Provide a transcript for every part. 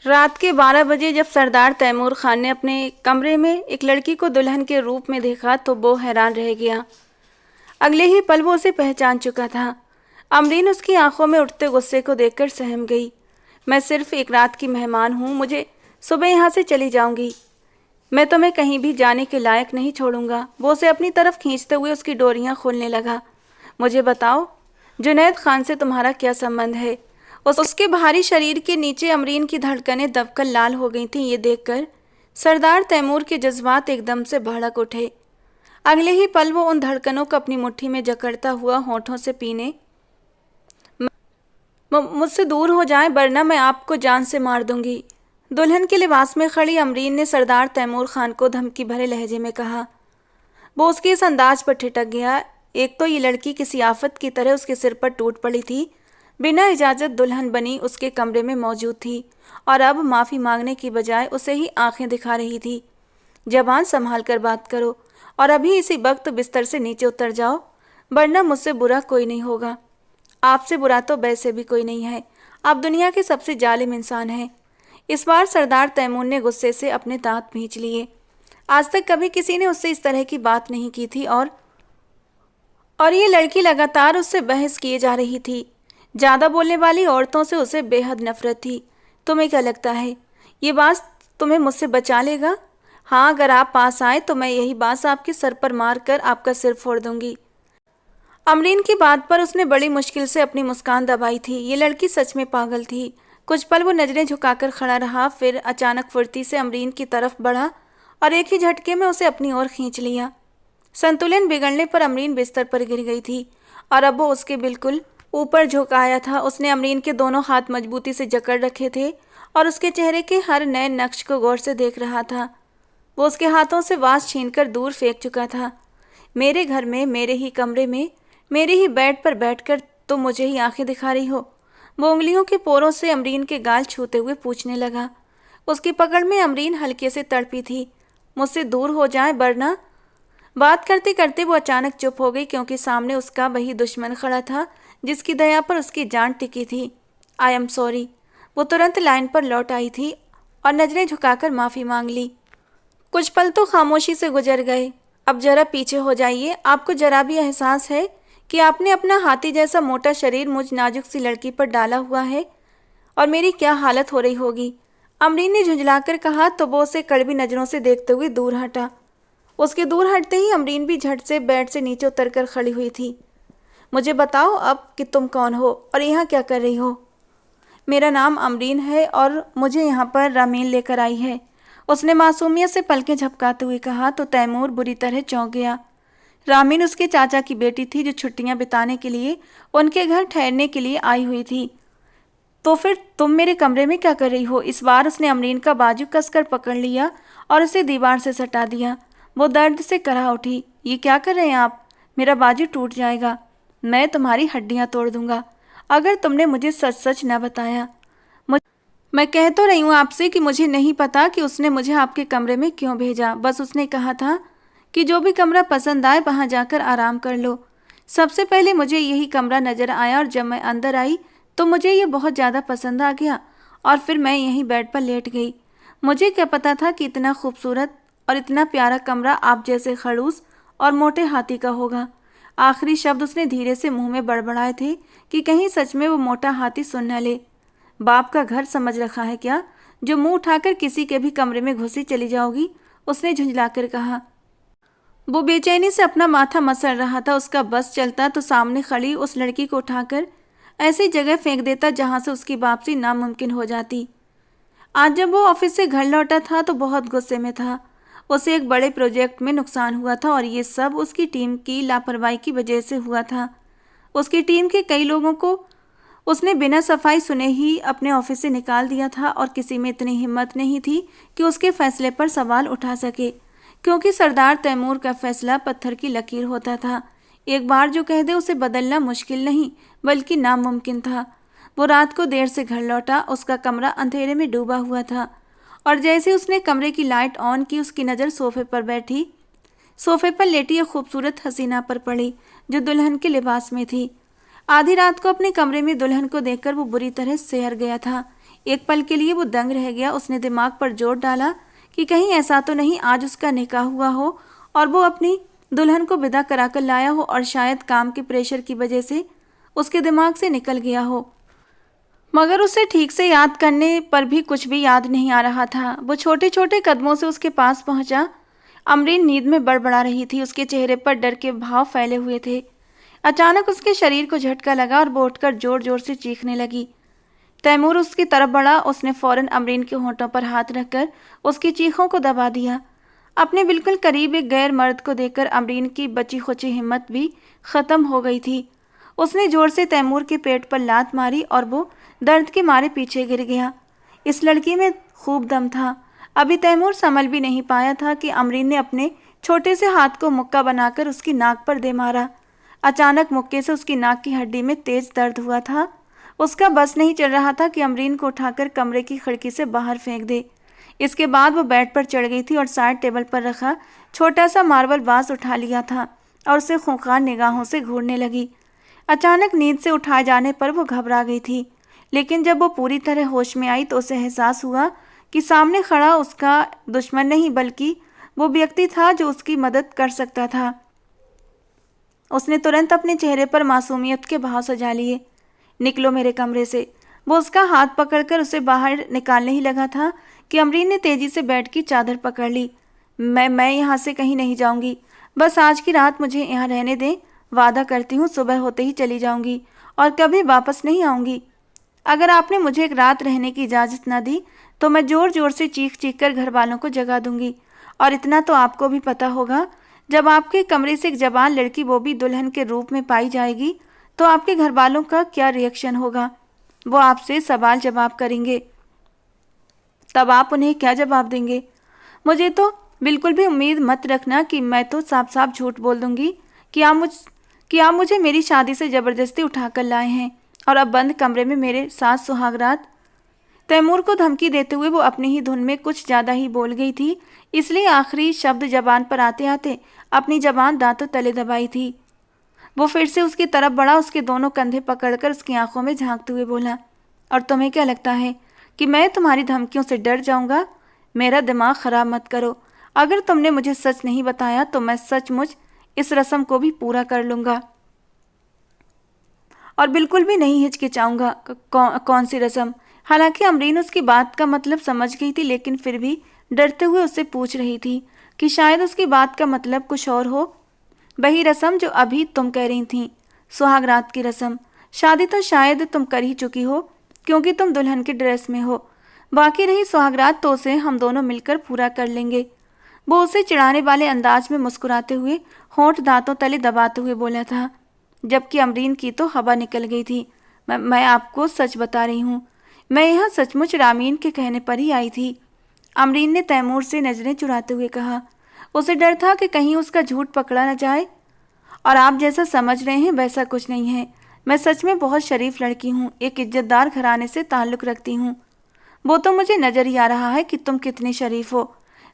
रात के 12 बजे जब सरदार तैमूर खान ने अपने कमरे में एक लड़की को दुल्हन के रूप में देखा तो वो हैरान रह गया। अगले ही पल वो उसे पहचान चुका था। अमरीन उसकी आंखों में उठते गुस्से को देखकर सहम गई। मैं सिर्फ एक रात की मेहमान हूँ, मुझे सुबह यहाँ से चली जाऊंगी। मैं तुम्हें कहीं भी जाने के लायक नहीं छोड़ूंगा। वो उसे अपनी तरफ खींचते हुए उसकी डोरियां खोलने लगा। मुझे बताओ, जुनैद खान से तुम्हारा क्या संबंध है? उसके भारी शरीर के नीचे अमरीन की धड़कनें दबकर लाल हो गई थीं। ये देखकर सरदार तैमूर के जज्बात एकदम से भड़क उठे। अगले ही पल वो उन धड़कनों को अपनी मुट्ठी में जकड़ता हुआ होठों से पीने, मुझसे दूर हो जाएं वरना मैं आपको जान से मार दूंगी। दुल्हन के लिबास में खड़ी अमरीन ने सरदार तैमूर खान को धमकी भरे लहजे में कहा। वो उसके इस अंदाज पर ठिठक गया। एक तो ये लड़की किसी आफत की तरह उसके सिर पर टूट पड़ी थी, बिना इजाज़त दुल्हन बनी उसके कमरे में मौजूद थी और अब माफ़ी मांगने की बजाय उसे ही आंखें दिखा रही थी। ज़बान संभाल कर बात करो और अभी इसी वक्त बिस्तर से नीचे उतर जाओ, वरना मुझसे बुरा कोई नहीं होगा। आपसे बुरा तो वैसे भी कोई नहीं है। आप दुनिया के सबसे जालिम इंसान हैं। इस बार सरदार तैमूर ने गुस्से से अपने दांत भींच लिए। आज तक कभी किसी ने उससे इस तरह की बात नहीं की थी और ये लड़की लगातार उससे बहस किए जा रही थी। ज़्यादा बोलने वाली औरतों से उसे बेहद नफरत थी। तुम्हें क्या लगता है ये बांस तुम्हें मुझसे बचा लेगा? हाँ, अगर आप पास आए तो मैं यही बांस आपके सर पर मार कर आपका सिर फोड़ दूंगी। अमरीन की बात पर उसने बड़ी मुश्किल से अपनी मुस्कान दबाई थी। ये लड़की सच में पागल थी। कुछ पल वो नजरें झुकाकर खड़ा रहा, फिर अचानक फुर्ती से अमरीन की तरफ बढ़ा और एक ही झटके में उसे अपनी ओर खींच लिया। संतुलन बिगड़ने पर अमरीन बिस्तर पर गिर गई थी और अब वो उसके बिल्कुल ऊपर झुक आया था। उसने अमरीन के दोनों हाथ मजबूती से जकड़ रखे थे और उसके चेहरे के हर नए नक्श को गौर से देख रहा था। वो उसके हाथों से वास छीनकर दूर फेंक चुका था। मेरे घर में, मेरे ही कमरे में, मेरे ही बेड पर बैठकर तुम मुझे ही आंखें दिखा रही हो? वो उंगलियों के पोरों से अमरीन के गाल छूते हुए पूछने लगा। उसकी पकड़ में अमरीन हल्के से तड़पी थी। मुझसे दूर हो जाए वरना। बात करते करते वो अचानक चुप हो गई, क्योंकि सामने उसका वही दुश्मन खड़ा था जिसकी दया पर उसकी जान टिकी थी। I am sorry. वो तुरंत लाइन पर लौट आई थी और नजरें झुकाकर माफ़ी मांग ली। कुछ पल तो खामोशी से गुजर गए। अब जरा पीछे हो जाइए। आपको जरा भी एहसास है कि आपने अपना हाथी जैसा मोटा शरीर मुझ नाजुक सी लड़की पर डाला हुआ है और मेरी क्या हालत हो रही होगी? अमरीन ने झुंझलाकर कहा तो वो उसे कड़वी नज़रों से देखते हुए दूर हटा। उसके दूर हटते ही अमरीन भी झट से बेड से नीचे उतरकर खड़ी हुई थी। मुझे बताओ अब कि तुम कौन हो और यहाँ क्या कर रही हो? मेरा नाम अमरीन है और मुझे यहाँ पर रामीन लेकर आई है, उसने मासूमियत से पलकें झपकाते हुए कहा तो तैमूर बुरी तरह चौंक गया। रामीन उसके चाचा की बेटी थी जो छुट्टियां बिताने के लिए उनके घर ठहरने के लिए आई हुई थी। तो फिर तुम मेरे कमरे में क्या कर रही हो? इस बार उसने अमरीन का बाजू कसकर पकड़ लिया और उसे दीवार से सटा दिया। वो दर्द से कराह उठी। ये क्या कर रहे हैं आप? मेरा बाजू टूट जाएगा। मैं तुम्हारी हड्डियां तोड़ दूंगा अगर तुमने मुझे सच सच न बताया। मैं कह तो रही हूँ आपसे कि मुझे नहीं पता कि उसने मुझे आपके कमरे में क्यों भेजा। बस उसने कहा था कि जो भी कमरा पसंद आए वहाँ जाकर आराम कर लो। सबसे पहले मुझे यही कमरा नज़र आया और जब मैं अंदर आई तो मुझे ये बहुत ज़्यादा पसंद आ गया और फिर मैं यहीं बेड पर लेट गई। मुझे क्या पता था कि इतना खूबसूरत और इतना प्यारा कमरा आप जैसे खड़ूस और मोटे हाथी का होगा। आखिरी शब्द उसने धीरे से मुंह में बड़बड़ाए थे कि कहीं सच में वो मोटा हाथी सुन न ले। बाप का घर समझ रखा है क्या, जो मुंह उठाकर किसी के भी कमरे में घुसी चली जाओगी? उसने झुंझलाकर कहा। वो बेचैनी से अपना माथा मसल रहा था। उसका बस चलता तो सामने खड़ी उस लड़की को उठाकर ऐसी जगह फेंक देता जहां से उसकी वापसी नामुमकिन हो जाती। आज जब वो ऑफिस से घर लौटा था तो बहुत गुस्से में था। उसे एक बड़े प्रोजेक्ट में नुकसान हुआ था और ये सब उसकी टीम की लापरवाही की वजह से हुआ था। उसकी टीम के कई लोगों को उसने बिना सफाई सुने ही अपने ऑफिस से निकाल दिया था और किसी में इतनी हिम्मत नहीं थी कि उसके फैसले पर सवाल उठा सके, क्योंकि सरदार तैमूर का फैसला पत्थर की लकीर होता था। एक बार जो कह दे उसे बदलना मुश्किल नहीं बल्कि नामुमकिन था। वो रात को देर से घर लौटा। उसका कमरा अंधेरे में डूबा हुआ था और जैसे उसने कमरे की लाइट ऑन की उसकी नज़र सोफे पर लेटी एक खूबसूरत हसीना पर पड़ी जो दुल्हन के लिबास में थी। आधी रात को अपने कमरे में दुल्हन को देखकर वो बुरी तरह सहर गया था। एक पल के लिए वो दंग रह गया। उसने दिमाग पर जोर डाला कि कहीं ऐसा तो नहीं आज उसका निकाह हुआ हो और वो अपनी दुल्हन को विदा कराकर लाया हो और शायद काम के प्रेशर की वजह से उसके दिमाग से निकल गया हो। मगर उसे ठीक से याद करने पर भी कुछ भी याद नहीं आ रहा था। वो छोटे छोटे कदमों से उसके पास पहुंचा। अमरीन नींद में बड़बड़ा रही थी। उसके चेहरे पर डर के भाव फैले हुए थे। अचानक उसके शरीर को झटका लगा और वो उठकर जोर जोर से चीखने लगी। तैमूर उसकी तरफ बढ़ा। उसने फौरन अमरीन के होंठों पर हाथ रखकर उसकी चीखों को दबा दिया। अपने बिल्कुल करीब एक गैर मर्द को देखकर अमरीन की बची खुची हिम्मत भी खत्म हो गई थी। उसने जोर से तैमूर के पेट पर लात मारी और वो दर्द के मारे पीछे गिर गया। इस लड़की में खूब दम था। अभी तैमूर संभल भी नहीं पाया था कि अमरीन ने अपने छोटे से हाथ को मुक्का बनाकर उसकी नाक पर दे मारा। अचानक मुक्के से उसकी नाक की हड्डी में तेज दर्द हुआ था। उसका बस नहीं चल रहा था कि अमरीन को उठाकर कमरे की खिड़की से बाहर फेंक दे। इसके बाद वो बेड पर चढ़ गई थी और साइड टेबल पर रखा छोटा सा मार्बल बास उठा लिया था और उसे खूंखार निगाहों से घूरने लगी। अचानक नींद से उठाए जाने पर वो घबरा गई थी, लेकिन जब वो पूरी तरह होश में आई तो उसे एहसास हुआ कि सामने खड़ा उसका दुश्मन नहीं बल्कि वो व्यक्ति था जो उसकी मदद कर सकता था। उसने तुरंत अपने चेहरे पर मासूमियत के भाव सजा लिए। निकलो मेरे कमरे से। वो उसका हाथ पकड़कर उसे बाहर निकालने ही लगा था कि अमरीन ने तेजी से बेड की चादर पकड़ ली। मैं यहाँ से कहीं नहीं जाऊँगी। बस आज की रात मुझे यहाँ रहने दें। वादा करती हूँ सुबह होते ही चली जाऊँगी और कभी वापस नहीं आऊँगी। अगर आपने मुझे एक रात रहने की इजाज़त न दी तो मैं ज़ोर ज़ोर से चीख चीख कर घर वालों को जगा दूँगी। और इतना तो आपको भी पता होगा, जब आपके कमरे से एक जवान लड़की वो भी दुल्हन के रूप में पाई जाएगी तो आपके घर वालों का क्या रिएक्शन होगा। वो आपसे सवाल जवाब करेंगे। तब आप उन्हें क्या जवाब देंगे। मुझे तो बिल्कुल भी उम्मीद मत रखना कि मैं तो साफ साफ झूठ बोल दूंगी कि आप मुझे मेरी शादी से ज़बरदस्ती उठाकर लाए हैं और अब बंद कमरे में मेरे साथ सुहागरात। तैमूर को धमकी देते हुए वो अपनी ही धुन में कुछ ज़्यादा ही बोल गई थी, इसलिए आखिरी शब्द जबान पर आते आते अपनी जबान दांतों तले दबाई थी। वो फिर से उसकी तरफ बढ़ा। उसके दोनों कंधे पकड़कर उसकी आंखों में झांकते हुए बोला, और तुम्हें क्या लगता है कि मैं तुम्हारी धमकियों से डर जाऊंगा? मेरा दिमाग खराब मत करो। अगर तुमने मुझे सच नहीं बताया तो मैं सचमुच इस रस्म को भी पूरा कर लूँगा और बिल्कुल भी नहीं हिचकिचाऊंगा। कौन सी रस्म? हालांकि अमरीन उसकी बात का मतलब समझ गई थी, लेकिन फिर भी डरते हुए उससे पूछ रही थी कि शायद उसकी बात का मतलब कुछ और हो। वही रस्म जो अभी तुम कह रही थी, सुहागरात की रस्म। शादी तो शायद तुम कर ही चुकी हो क्योंकि तुम दुल्हन की ड्रेस में हो। बाकी रही सुहागरात तो उसे हम दोनों मिलकर पूरा कर लेंगे। वो उसे चिढ़ाने वाले अंदाज में मुस्कुराते हुए होंठ दांतों तले दबाते हुए बोला था, जबकि अमरीन की तो हवा निकल गई थी। मैं आपको सच बता रही हूँ, मैं यहाँ सचमुच रामीन के कहने पर ही आई थी। अमरीन ने तैमूर से नज़रें चुराते हुए कहा। उसे डर था कि कहीं उसका झूठ पकड़ा न जाए। और आप जैसा समझ रहे हैं वैसा कुछ नहीं है। मैं सच में बहुत शरीफ लड़की हूँ, एक इज्जतदार घराने से ताल्लुक़ रखती हूँ। वो तो मुझे नज़र ही आ रहा है कि तुम कितनी शरीफ हो।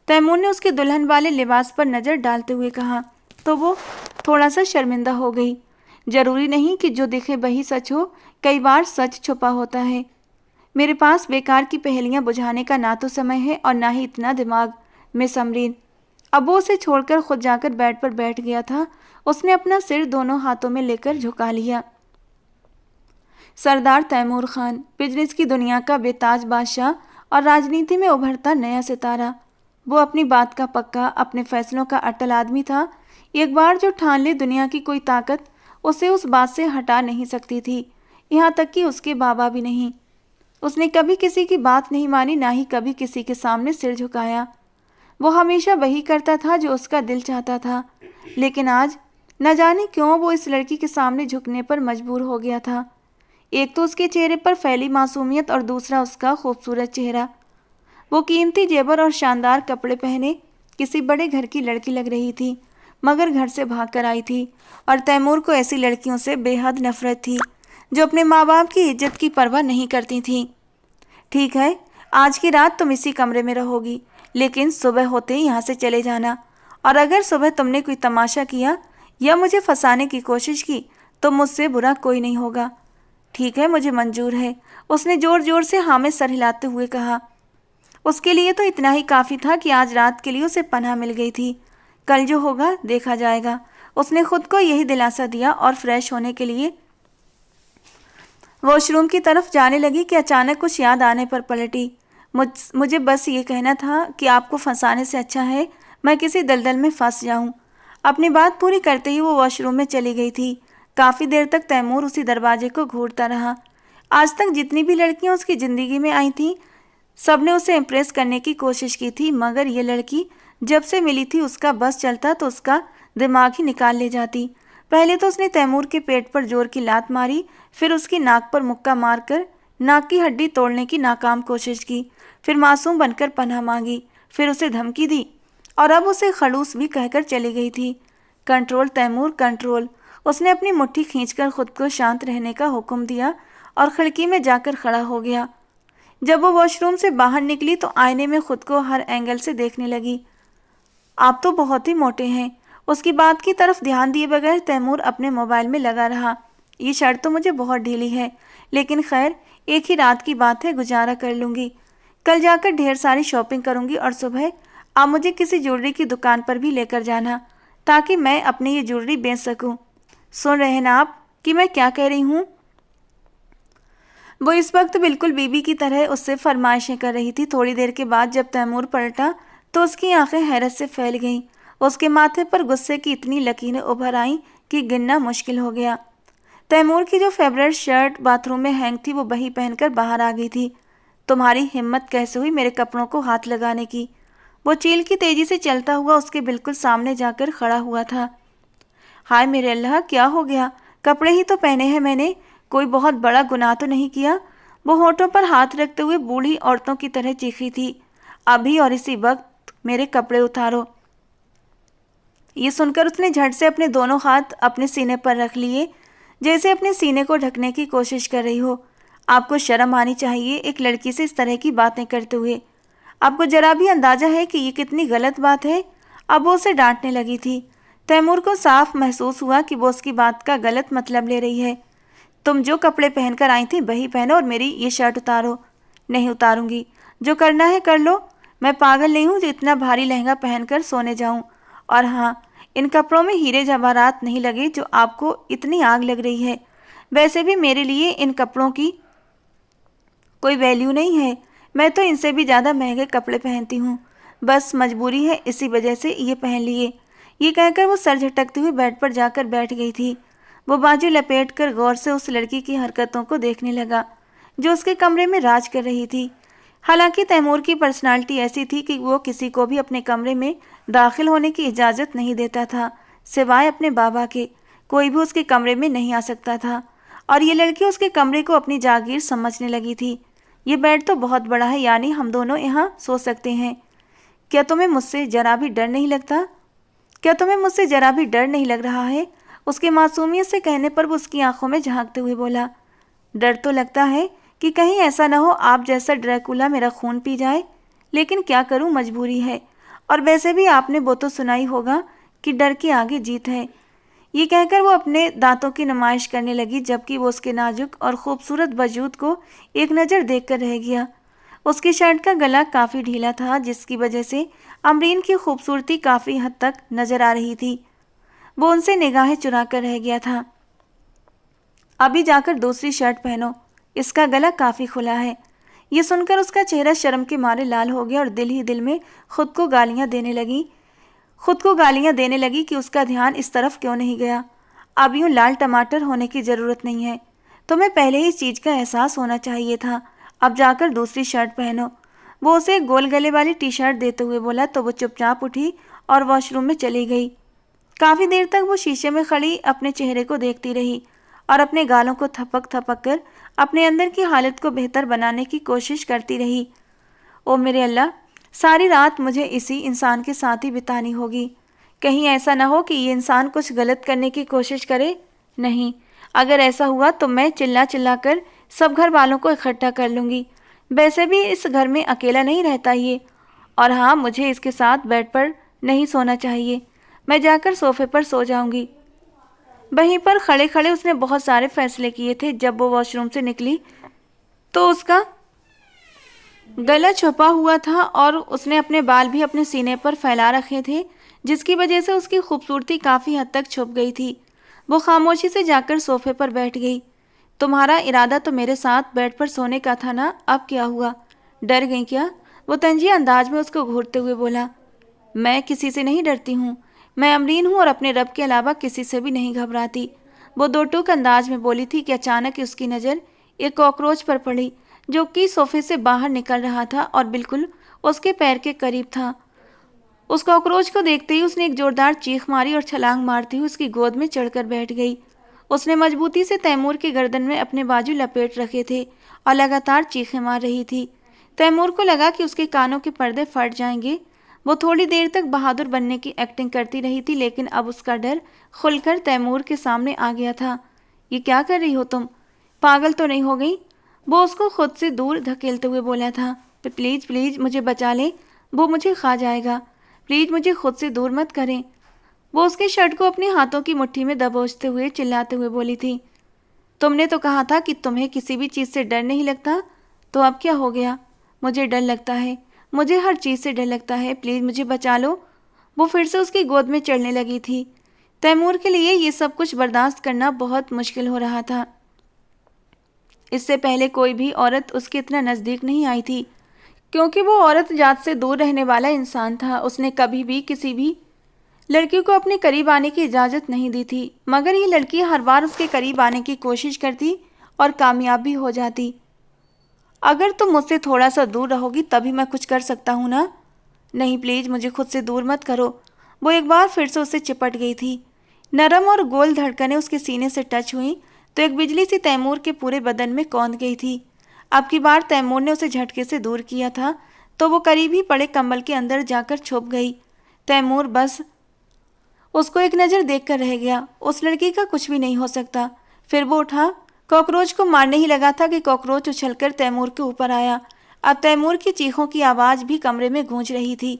तैमूर ने उसके दुल्हन वाले लिबास पर नज़र डालते हुए कहा तो वो थोड़ा सा शर्मिंदा हो गई। ज़रूरी नहीं कि जो दिखे वही सच हो, कई बार सच छुपा होता है। मेरे पास बेकार की पहेलियाँ बुझाने का ना तो समय है और ना ही इतना दिमाग, मिस अमरीन। अब वो उसे छोड़कर खुद जाकर बेड पर बैठ गया था। उसने अपना सिर दोनों हाथों में लेकर झुका लिया। सरदार तैमूर खान, बिजनेस की दुनिया का बेताज बादशाह और राजनीति में उभरता नया सितारा। वो अपनी बात का पक्का, अपने फैसलों का अटल आदमी था। एक बार जो ठान ले दुनिया की कोई ताकत उसे उस बात से हटा नहीं सकती थी, यहाँ तक कि उसके बाबा भी नहीं। उसने कभी किसी की बात नहीं मानी, ना ही कभी किसी के सामने सिर झुकाया। वो हमेशा वही करता था जो उसका दिल चाहता था, लेकिन आज न जाने क्यों वो इस लड़की के सामने झुकने पर मजबूर हो गया था। एक तो उसके चेहरे पर फैली मासूमियत और दूसरा उसका खूबसूरत चेहरा। वो कीमती जेवर और शानदार कपड़े पहने किसी बड़े घर की लड़की लग रही थी, मगर घर से भाग कर आई थी। और तैमूर को ऐसी लड़कियों से बेहद नफरत थी जो अपने माँ बाप की इज्जत की परवाह नहीं करती थीं। ठीक है, आज की रात तुम इसी कमरे में रहोगी, लेकिन सुबह होते ही यहाँ से चले जाना। और अगर सुबह तुमने कोई तमाशा किया या मुझे फंसाने की कोशिश की तो मुझसे बुरा कोई नहीं होगा। ठीक है, मुझे मंजूर है। उसने जोर जोर से हाँ में सर हिलाते हुए कहा। उसके लिए तो इतना ही काफ़ी था कि आज रात के लिए उसे पनाह मिल गई थी। कल जो होगा देखा जाएगा। उसने खुद को यही दिलासा दिया और फ्रेश होने के लिए वॉशरूम की तरफ जाने लगी कि अचानक कुछ याद आने पर पलटी। मुझे बस ये कहना था कि आपको फंसाने से अच्छा है मैं किसी दलदल में फंस जाऊं। अपनी बात पूरी करते ही वो वॉशरूम में चली गई थी। काफ़ी देर तक तैमूर उसी दरवाजे को घूरता रहा। आज तक जितनी भी लड़कियां उसकी ज़िंदगी में आई थीं सबने उसे इम्प्रेस करने की कोशिश की थी, मगर ये लड़की जब से मिली थी उसका बस चलता तो उसका दिमाग ही निकाल ले जाती। पहले तो उसने तैमूर के पेट पर जोर की लात मारी, फिर उसकी नाक पर मुक्का मारकर नाक की हड्डी तोड़ने की नाकाम कोशिश की, फिर मासूम बनकर पनाह मांगी, फिर उसे धमकी दी और अब उसे खड़ूस भी कहकर चली गई थी। Control Taimur control. उसने अपनी मुट्ठी खींचकर खुद को शांत रहने का हुक्म दिया और खिड़की में जाकर खड़ा हो गया। जब वो वॉशरूम से बाहर निकली तो आईने में खुद को हर एंगल से देखने लगी। आप तो बहुत ही मोटे हैं। उसकी बात की तरफ ध्यान दिए बगैर तैमूर अपने मोबाइल में लगा रहा। ये शर्ट तो मुझे बहुत ढीली है, लेकिन खैर एक ही रात की बात है, गुजारा कर लूँगी। कल जाकर ढेर सारी शॉपिंग करूँगी और सुबह आप मुझे किसी ज्वेलरी की दुकान पर भी लेकर जाना ताकि मैं अपनी ये ज्वेलरी बेच सकूँ। सुन रहे हैं ना आप कि मैं क्या कह रही हूँ? वो इस वक्त बिल्कुल बीबी की तरह उससे फरमाइशें कर रही थी। थोड़ी देर के बाद जब तैमूर पलटा तो उसकी आंखें हैरत से फैल गईं। उसके माथे पर गुस्से की इतनी लकीरें उभर आईं कि गिनना मुश्किल हो गया। तैमूर की जो फेवरेट शर्ट बाथरूम में हैंग थी वो वही पहनकर बाहर आ गई थी। तुम्हारी हिम्मत कैसे हुई मेरे कपड़ों को हाथ लगाने की? वो चील की तेजी से चलता हुआ उसके बिल्कुल सामने जाकर खड़ा हुआ था। हाय मेरे अल्लाह, क्या हो गया? कपड़े ही तो पहने हैं मैंने, कोई बहुत बड़ा गुनाह तो नहीं किया। वो होठों पर हाथ रखते हुए बूढ़ी औरतों की तरह चीखी थी। अभी और इसी वक्त मेरे कपड़े उतारो। ये सुनकर उसने झट से अपने दोनों हाथ अपने सीने पर रख लिए, जैसे अपने सीने को ढकने की कोशिश कर रही हो। आपको शर्म आनी चाहिए एक लड़की से इस तरह की बातें करते हुए। आपको जरा भी अंदाजा है कि ये कितनी गलत बात है? अब वो उसे डांटने लगी थी। तैमूर को साफ महसूस हुआ कि वो उसकी बात का गलत मतलब ले रही है। तुम जो कपड़े पहनकर आई थी वही पहनो और मेरी ये शर्ट उतारो। नहीं उतारूंगी, जो करना है कर लो। मैं पागल नहीं हूँ जो इतना भारी लहंगा पहनकर सोने जाऊँ। और हाँ, इन कपड़ों में हीरे जवाहरात नहीं लगे जो आपको इतनी आग लग रही है। वैसे भी मेरे लिए इन कपड़ों की कोई वैल्यू नहीं है। मैं तो इनसे भी ज़्यादा महंगे कपड़े पहनती हूँ, बस मजबूरी है, इसी वजह से ये पहन लिए। ये कहकर वो सर झटकती हुई बेड पर जाकर बैठ गई थी। वो बाजू लपेटकर गौर से उस लड़की की हरकतों को देखने लगा जो उसके कमरे में राज कर रही थी। हालांकि तैमूर की पर्सनालिटी ऐसी थी कि वो किसी को भी अपने कमरे में दाखिल होने की इजाज़त नहीं देता था, सिवाय अपने बाबा के। कोई भी उसके कमरे में नहीं आ सकता था और ये लड़की उसके कमरे को अपनी जागीर समझने लगी थी। ये बेड तो बहुत बड़ा है, यानी हम दोनों यहाँ सो सकते हैं। क्या तुम्हें मुझसे जरा भी डर नहीं लगता? क्या तुम्हें मुझसे जरा भी डर नहीं लग रहा है? उसके मासूमियत से कहने पर वो उसकी आंखों में झांकते हुए बोला। डर तो लगता है कि कहीं ऐसा ना हो आप जैसा ड्रैकुला मेरा खून पी जाए, लेकिन क्या करूं, मजबूरी है। और वैसे भी आपने वो तो सुना ही होगा कि डर के आगे जीत है। ये कहकर वो अपने दांतों की नुमाइश करने लगी, जबकि वो उसके नाजुक और खूबसूरत वजूद को एक नज़र देखकर रह गया। उसकी शर्ट का गला काफ़ी ढीला था, जिसकी वजह से अमरीन की खूबसूरती काफ़ी हद तक नज़र आ रही थी। वो उनसे निगाहें चुरा कर रह गया था। अभी जाकर दूसरी शर्ट पहनो, इसका गला काफ़ी खुला है। ये सुनकर उसका चेहरा शर्म के मारे लाल हो गया और दिल ही दिल में खुद को गालियाँ देने लगी कि उसका ध्यान इस तरफ क्यों नहीं गया। अब यूँ लाल टमाटर होने की ज़रूरत नहीं है, तुम्हें पहले ही इस चीज़ का एहसास होना चाहिए था। अब जाकर दूसरी शर्ट पहनो। वो उसे गोल गले वाली टी शर्ट देते हुए बोला तो वो चुपचाप उठी और वॉशरूम में चली गई। काफ़ी देर तक वो शीशे में खड़ी अपने चेहरे को देखती रही और अपने गालों को थपक थपक कर अपने अंदर की हालत को बेहतर बनाने की कोशिश करती रही। ओ मेरे अल्लाह, सारी रात मुझे इसी इंसान के साथ ही बितानी होगी। कहीं ऐसा ना हो कि ये इंसान कुछ गलत करने की कोशिश करे। नहीं, अगर ऐसा हुआ तो मैं चिल्ला चिल्ला कर सब घर वालों को इकट्ठा कर लूँगी। वैसे भी इस घर में अकेला नहीं रहता ये। और हाँ, मुझे इसके साथ बेड पर नहीं सोना चाहिए। मैं जाकर सोफे पर सो जाऊँगी। वहीं पर खड़े खड़े उसने बहुत सारे फैसले किए थे। जब वो वॉशरूम से निकली तो उसका गला छुपा हुआ था और उसने अपने बाल भी अपने सीने पर फैला रखे थे, जिसकी वजह से उसकी खूबसूरती काफ़ी हद तक छुप गई थी। वो खामोशी से जाकर सोफे पर बैठ गई। तुम्हारा इरादा तो मेरे साथ बेड पर सोने का था ना, अब क्या हुआ? डर गई क्या? वो तंजीह अंदाज में उसको घूरते हुए बोला। मैं किसी से नहीं डरती हूँ। मैं अमरीन हूँ और अपने रब के अलावा किसी से भी नहीं घबराती। वो दो टूक अंदाज में बोली थी कि अचानक उसकी नज़र एक कॉकरोच पर पड़ी, जो कि सोफे से बाहर निकल रहा था और बिल्कुल उसके पैर के करीब था। उस कॉकरोच को देखते ही उसने एक जोरदार चीख मारी और छलांग मारती हुई उसकी गोद में चढ़कर बैठ गई। उसने मजबूती से तैमूर की गर्दन में अपने बाजू लपेट रखे थे और लगातार चीखें मार रही थी। तैमूर को लगा कि उसके कानों के पर्दे फट जाएंगे। वो थोड़ी देर तक बहादुर बनने की एक्टिंग करती रही थी, लेकिन अब उसका डर खुलकर तैमूर के सामने आ गया था। ये क्या कर रही हो तुम? पागल तो नहीं हो गई? वो उसको खुद से दूर धकेलते हुए बोला था। प्लीज़ प्लीज़ मुझे बचा ले, वो मुझे खा जाएगा। प्लीज़ मुझे खुद से दूर मत करें। वो उसके शर्ट को अपने हाथों की मुट्ठी में दबोचते हुए चिल्लाते हुए बोली थी। तुमने तो कहा था कि तुम्हें किसी भी चीज़ से डर नहीं लगता, तो अब क्या हो गया? मुझे डर लगता है, मुझे हर चीज़ से डर लगता है। प्लीज़ मुझे बचा लो। वो फिर से उसकी गोद में चढ़ने लगी थी। तैमूर के लिए ये सब कुछ बर्दाश्त करना बहुत मुश्किल हो रहा था। इससे पहले कोई भी औरत उसके इतना नज़दीक नहीं आई थी, क्योंकि वो औरत जात से दूर रहने वाला इंसान था। उसने कभी भी किसी भी लड़की को अपने करीब आने की इजाज़त नहीं दी थी, मगर ये लड़की हर बार उसके करीब आने की कोशिश करती और कामयाब भी हो जाती। अगर तुम मुझसे थोड़ा सा दूर रहोगी तभी मैं कुछ कर सकता हूँ ना? नहीं, प्लीज़ मुझे खुद से दूर मत करो। वो एक बार फिर से उससे चिपट गई थी। नरम और गोल धड़कनें उसके सीने से टच हुई तो एक बिजली सी तैमूर के पूरे बदन में कौंध गई थी। अब की बार तैमूर ने उसे झटके से दूर किया था तो वो करीब ही पड़े कंबल के अंदर जाकर छुप गई। तैमूर बस उसको एक नज़र देखकर रह गया। उस लड़की का कुछ भी नहीं हो सकता। फिर वो उठा, कॉकरोच को मारने ही लगा था कि कॉकरोच उछलकर तैमूर के ऊपर आया। अब तैमूर की चीखों की आवाज़ भी कमरे में गूंज रही थी।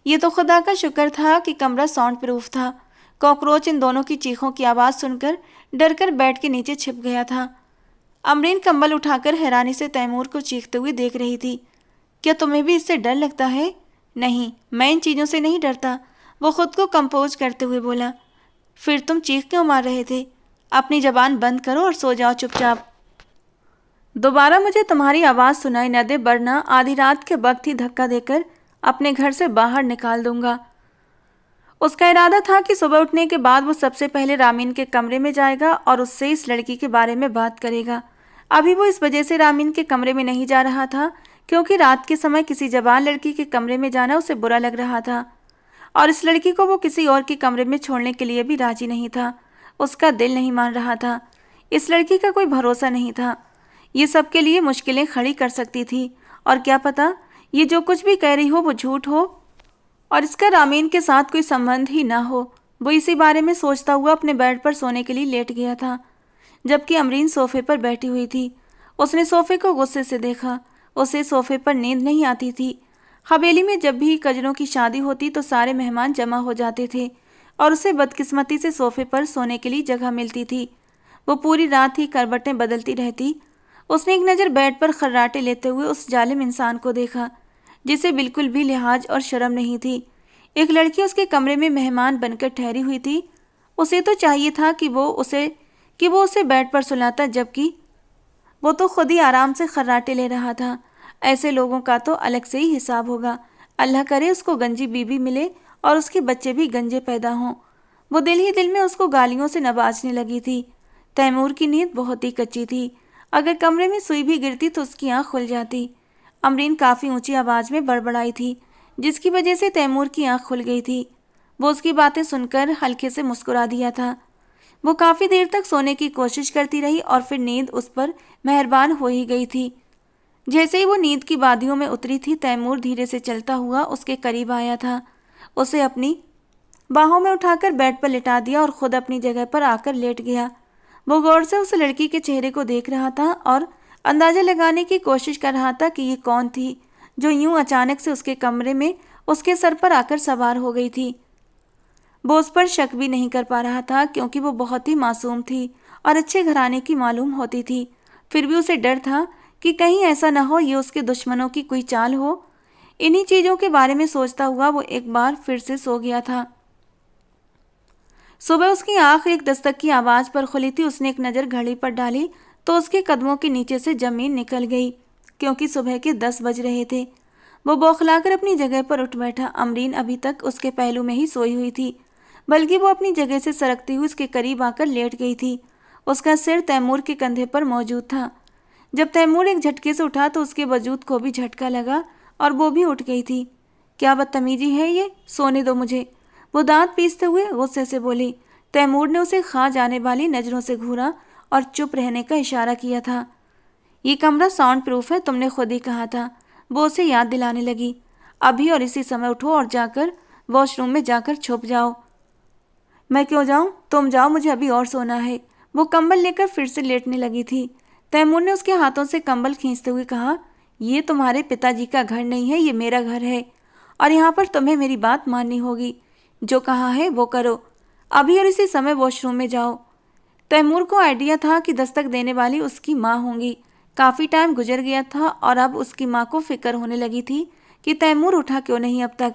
ये तो खुदा का शुक्र था कि कमरा साउंड प्रूफ था। कॉकरोच इन दोनों की चीखों की आवाज़ सुनकर डरकर बेड के नीचे छिप गया था। अमरीन कंबल उठाकर हैरानी से तैमूर को चीखते हुए देख रही थी। क्या तुम्हें भी इससे डर लगता है? नहीं, मैं इन चीज़ों से नहीं डरता, वो खुद को कंपोज करते हुए बोला। फिर तुम चीख क्यों मार रहे थे? अपनी जबान बंद करो और सो जाओ चुपचाप। दोबारा मुझे तुम्हारी आवाज़ सुनाई न दे, वरना आधी रात के वक्त ही धक्का देकर अपने घर से बाहर निकाल दूंगा। उसका इरादा था कि सुबह उठने के बाद वो सबसे पहले रामीन के कमरे में जाएगा और उससे इस लड़की के बारे में बात करेगा। अभी वो इस वजह से रामीन के कमरे में नहीं जा रहा था क्योंकि रात के समय किसी जवान लड़की के कमरे में जाना उसे बुरा लग रहा था और इस लड़की को वो किसी और के कमरे में छोड़ने के लिए भी राजी नहीं था। उसका दिल नहीं मान रहा था। इस लड़की का कोई भरोसा नहीं था। ये सबके लिए मुश्किलें खड़ी कर सकती थी और क्या पता ये जो कुछ भी कह रही हो वो झूठ हो और इसका रामीन के साथ कोई संबंध ही ना हो। वो इसी बारे में सोचता हुआ अपने बेड पर सोने के लिए लेट गया था, जबकि अमरीन सोफे पर बैठी हुई थी। उसने सोफे को गुस्से से देखा। उसे सोफे पर नींद नहीं आती थी। हवेली में जब भी कजरों की शादी होती तो सारे मेहमान जमा हो जाते थे और उसे बदकिस्मती से सोफे पर सोने के लिए जगह मिलती थी। वो पूरी रात ही करवटें बदलती रहती। उसने एक नज़र बेड पर खर्राटे लेते हुए उस जालिम इंसान को देखा जिसे बिल्कुल भी लिहाज और शर्म नहीं थी। एक लड़की उसके कमरे में मेहमान बनकर ठहरी हुई थी। उसे तो चाहिए था कि वो उसे बेड पर सुलाता, जबकि वो तो खुद ही आराम से खर्राटे ले रहा था। ऐसे लोगों का तो अलग से ही हिसाब होगा। अल्लाह करे उसको गंजी बीबी मिले और उसके बच्चे भी गंजे पैदा हों। वो दिल ही दिल में उसको गालियों से नवाजने लगी थी। तैमूर की नींद बहुत ही कच्ची थी। अगर कमरे में सुई भी गिरती तो उसकी आँख खुल जाती। अमरीन काफ़ी ऊंची आवाज़ में बड़बड़ाई थी, जिसकी वजह से तैमूर की आँख खुल गई थी। वो उसकी बातें सुनकर हल्के से मुस्कुरा दिया था। वो काफ़ी देर तक सोने की कोशिश करती रही और फिर नींद उस पर मेहरबान हो ही गई थी। जैसे ही वो नींद की वादियों में उतरी थी, तैमूर धीरे से चलता हुआ उसके करीब आया था। उसे अपनी बाहों में उठाकर बेड पर लिटा दिया और खुद अपनी जगह पर आकर लेट गया। वो गौर से उस लड़की के चेहरे को देख रहा था और अंदाज़ा लगाने की कोशिश कर रहा था कि ये कौन थी जो यूं अचानक से उसके कमरे में उसके सर पर आकर सवार हो गई थी। वो उस पर शक भी नहीं कर पा रहा था क्योंकि वो बहुत ही मासूम थी और अच्छे घराने की मालूम होती थी। फिर भी उसे डर था कि कहीं ऐसा न हो ये उसके दुश्मनों की कोई चाल हो। इन्हीं चीज़ों के बारे में सोचता हुआ वो एक बार फिर से सो गया था। सुबह उसकी आंख एक दस्तक की आवाज़ पर खुली थी। उसने एक नज़र घड़ी पर डाली तो उसके कदमों के नीचे से ज़मीन निकल गई, क्योंकि सुबह के 10 बज रहे थे। वो बौखलाकर अपनी जगह पर उठ बैठा। अमरीन अभी तक उसके पहलू में ही सोई हुई थी, बल्कि वो अपनी जगह से सरकती हुई उसके करीब आकर लेट गई थी। उसका सिर तैमूर के कंधे पर मौजूद था। जब तैमूर एक झटके से उठा तो उसके वजूद को भी झटका लगा और वो भी उठ गई थी। क्या बदतमीजी है ये, सोने दो मुझे, वो दांत पीसते हुए गुस्से से बोली। तैमूर ने उसे खा जाने वाली नज़रों से घूरा और चुप रहने का इशारा किया था। ये कमरा साउंड प्रूफ है, तुमने खुद ही कहा था, वो उसे याद दिलाने लगी। अभी और इसी समय उठो और जाकर वॉशरूम में जाकर छुप जाओ। मैं क्यों जाऊं, तुम जाओ, मुझे अभी और सोना है। वो कंबल लेकर फिर से लेटने लगी थी। तैमूर ने उसके हाथों से कंबल खींचते हुए कहा, ये तुम्हारे पिताजी का घर नहीं है, ये मेरा घर है और यहाँ पर तुम्हें मेरी बात माननी होगी। जो कहा है वो करो, अभी और इसी समय वॉशरूम में जाओ। तैमूर को आइडिया था कि दस्तक देने वाली उसकी माँ होंगी। काफ़ी टाइम गुजर गया था और अब उसकी माँ को फिक्र होने लगी थी कि तैमूर उठा क्यों नहीं अब तक।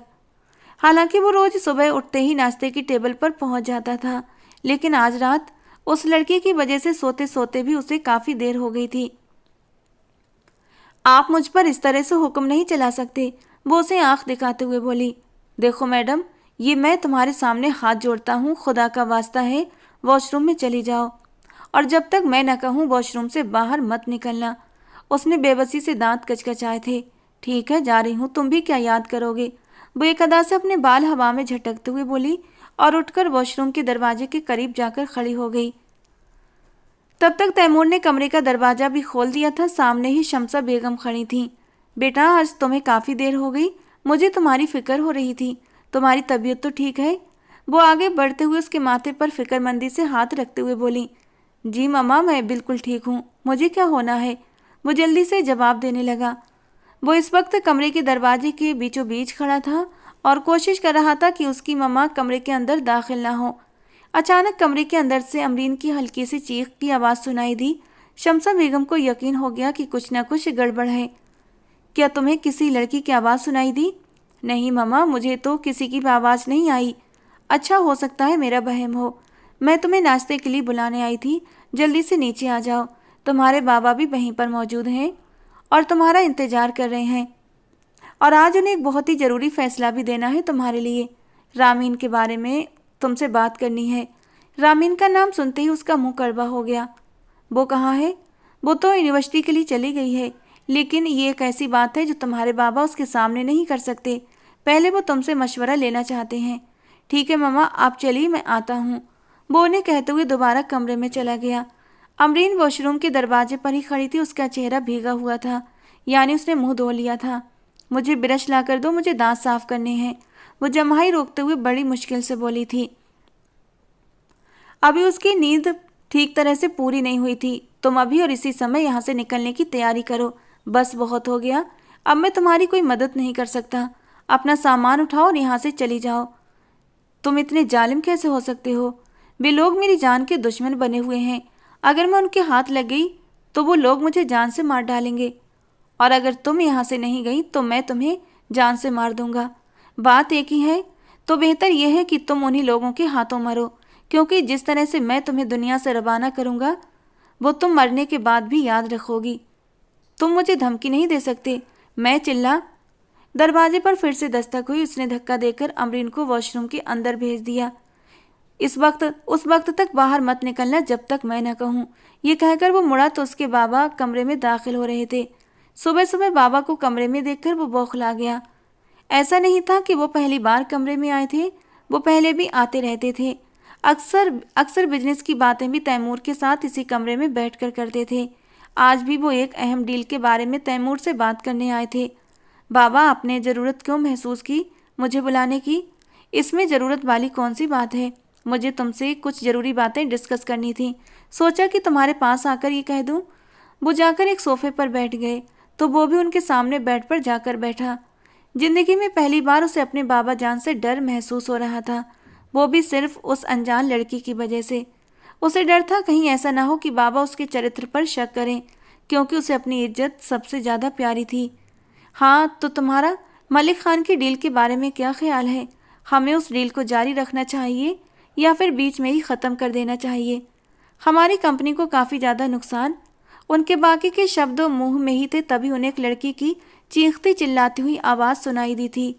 हालांकि वो रोज़ सुबह उठते ही नाश्ते की टेबल पर पहुंच जाता था, लेकिन आज रात उस लड़की की वजह से सोते सोते भी उसे काफ़ी देर हो गई थी। आप मुझ पर इस तरह से हुक्म नहीं चला सकते, वो उसे आंख दिखाते हुए बोली। देखो मैडम, ये मैं तुम्हारे सामने हाथ जोड़ता हूँ, खुदा का वास्ता है वॉशरूम में चली जाओ और जब तक मैं न कहूँ वॉशरूम से बाहर मत निकलना। उसने बेबसी से दांत कचकचाए थे। ठीक है, जा रही हूँ, तुम भी क्या याद करोगे, वो एक अदा से अपने बाल हवा में झटकते हुए बोली और उठकर वॉशरूम के दरवाजे के करीब जाकर खड़ी हो गई। तब तक तैमूर ने कमरे का दरवाज़ा भी खोल दिया था। सामने ही शमसा बेगम खड़ी थीं। बेटा, आज तुम्हें काफ़ी देर हो गई, मुझे तुम्हारी फिक्र हो रही थी, तुम्हारी तबीयत तो ठीक है? वो आगे बढ़ते हुए उसके माथे पर फिक्रमंदी से हाथ रखते हुए बोली। जी मम्मा, मैं बिल्कुल ठीक हूँ, मुझे क्या होना है, वो जल्दी से जवाब देने लगा। वो इस वक्त कमरे के दरवाजे के बीचों बीच खड़ा था और कोशिश कर रहा था कि उसकी मम्मा कमरे के अंदर दाखिल ना हो। अचानक कमरे के अंदर से अमरीन की हल्की सी चीख की आवाज़ सुनाई दी। शमसा बेगम को यकीन हो गया कि कुछ न कुछ गड़बड़ है। क्या तुम्हें किसी लड़की की आवाज़ सुनाई दी? नहीं मम्मा, मुझे तो किसी की भी आवाज़ नहीं आई। अच्छा, हो सकता है मेरा वहम हो। मैं तुम्हें नाश्ते के लिए बुलाने आई थी, जल्दी से नीचे आ जाओ, तुम्हारे बाबा भी वहीं पर मौजूद हैं और तुम्हारा इंतज़ार कर रहे हैं और आज उन्हें एक बहुत ही ज़रूरी फ़ैसला भी देना है तुम्हारे लिए। रामीन के बारे में तुमसे बात करनी है। रामीन का नाम सुनते ही उसका मुंह कड़वा हो गया। वो कहाँ है? वो तो यूनिवर्सिटी के लिए चली गई है, लेकिन ये एक ऐसी बात है जो तुम्हारे बाबा उसके सामने नहीं कर सकते। पहले वो तुमसे मशवरा लेना चाहते हैं। ठीक है मम्मा, आप चलिए, मैं आता हूँ, वो उन्हें कहते हुए दोबारा कमरे में चला गया। अमरीन वॉशरूम के दरवाजे पर ही खड़ी थी। उसका चेहरा भीगा हुआ था, यानी उसने मुंह धो लिया था। मुझे ब्रश ला कर दो, मुझे दांत साफ करने हैं, वो जम्हाई रोकते हुए बड़ी मुश्किल से बोली थी। अभी उसकी नींद ठीक तरह से पूरी नहीं हुई थी। तुम अभी और इसी समय यहाँ से निकलने की तैयारी करो। बस बहुत हो गया, अब मैं तुम्हारी कोई मदद नहीं कर सकता। अपना सामान उठाओ और यहाँ से चली जाओ। तुम इतने जालिम कैसे हो सकते हो? वे लोग मेरी जान के दुश्मन बने हुए हैं। अगर मैं उनके हाथ लग गई तो वो लोग मुझे जान से मार डालेंगे और अगर तुम यहाँ से नहीं गई तो मैं तुम्हें जान से मार दूंगा। बात एक ही है, तो बेहतर यह है कि तुम उन्हीं लोगों के हाथों मरो, क्योंकि जिस तरह से मैं तुम्हें दुनिया से रवाना करूँगा वो तुम मरने के बाद भी याद रखोगी। तुम मुझे धमकी नहीं दे सकते, मैं चिल्ला। दरवाजे पर फिर से दस्तक हुई। उसने धक्का देकर अमरीन को वॉशरूम के अंदर भेज दिया। उस वक्त तक बाहर मत निकलना जब तक मैं न कहूँ। ये कहकर वो मुड़ा तो उसके बाबा कमरे में दाखिल हो रहे थे। सुबह सुबह बाबा को कमरे में देखकर वो बौखला गया। ऐसा नहीं था कि वो पहली बार कमरे में आए थे, वो पहले भी आते रहते थे। अक्सर बिजनेस की बातें भी तैमूर के साथ इसी कमरे में बैठकर करते थे। आज भी वो एक अहम डील के बारे में तैमूर से बात करने आए थे। बाबा, आपने ज़रूरत क्यों महसूस की मुझे बुलाने की? इसमें ज़रूरत वाली कौन सी बात है? मुझे तुमसे कुछ ज़रूरी बातें डिस्कस करनी थी, सोचा कि तुम्हारे पास आकर ये कह दूं। वो जाकर एक सोफे पर बैठ गए तो वो भी उनके सामने बेड पर जाकर बैठा। जिंदगी में पहली बार उसे अपने बाबा जान से डर महसूस हो रहा था, वो भी सिर्फ उस अनजान लड़की की वजह से। उसे डर था कहीं ऐसा ना हो कि बाबा उसके चरित्र पर शक करें, क्योंकि उसे अपनी इज्जत सबसे ज़्यादा प्यारी थी। हाँ, तो तुम्हारा मलिक खान की डील के बारे में क्या ख्याल है? हमें उस डील को जारी रखना चाहिए या फिर बीच में ही ख़त्म कर देना चाहिए? हमारी कंपनी को काफ़ी ज़्यादा नुकसान। उनके बाकी के शब्द मुंह में ही थे, तभी उन्हें एक लड़की की चीखती चिल्लाती हुई आवाज़ सुनाई दी थी।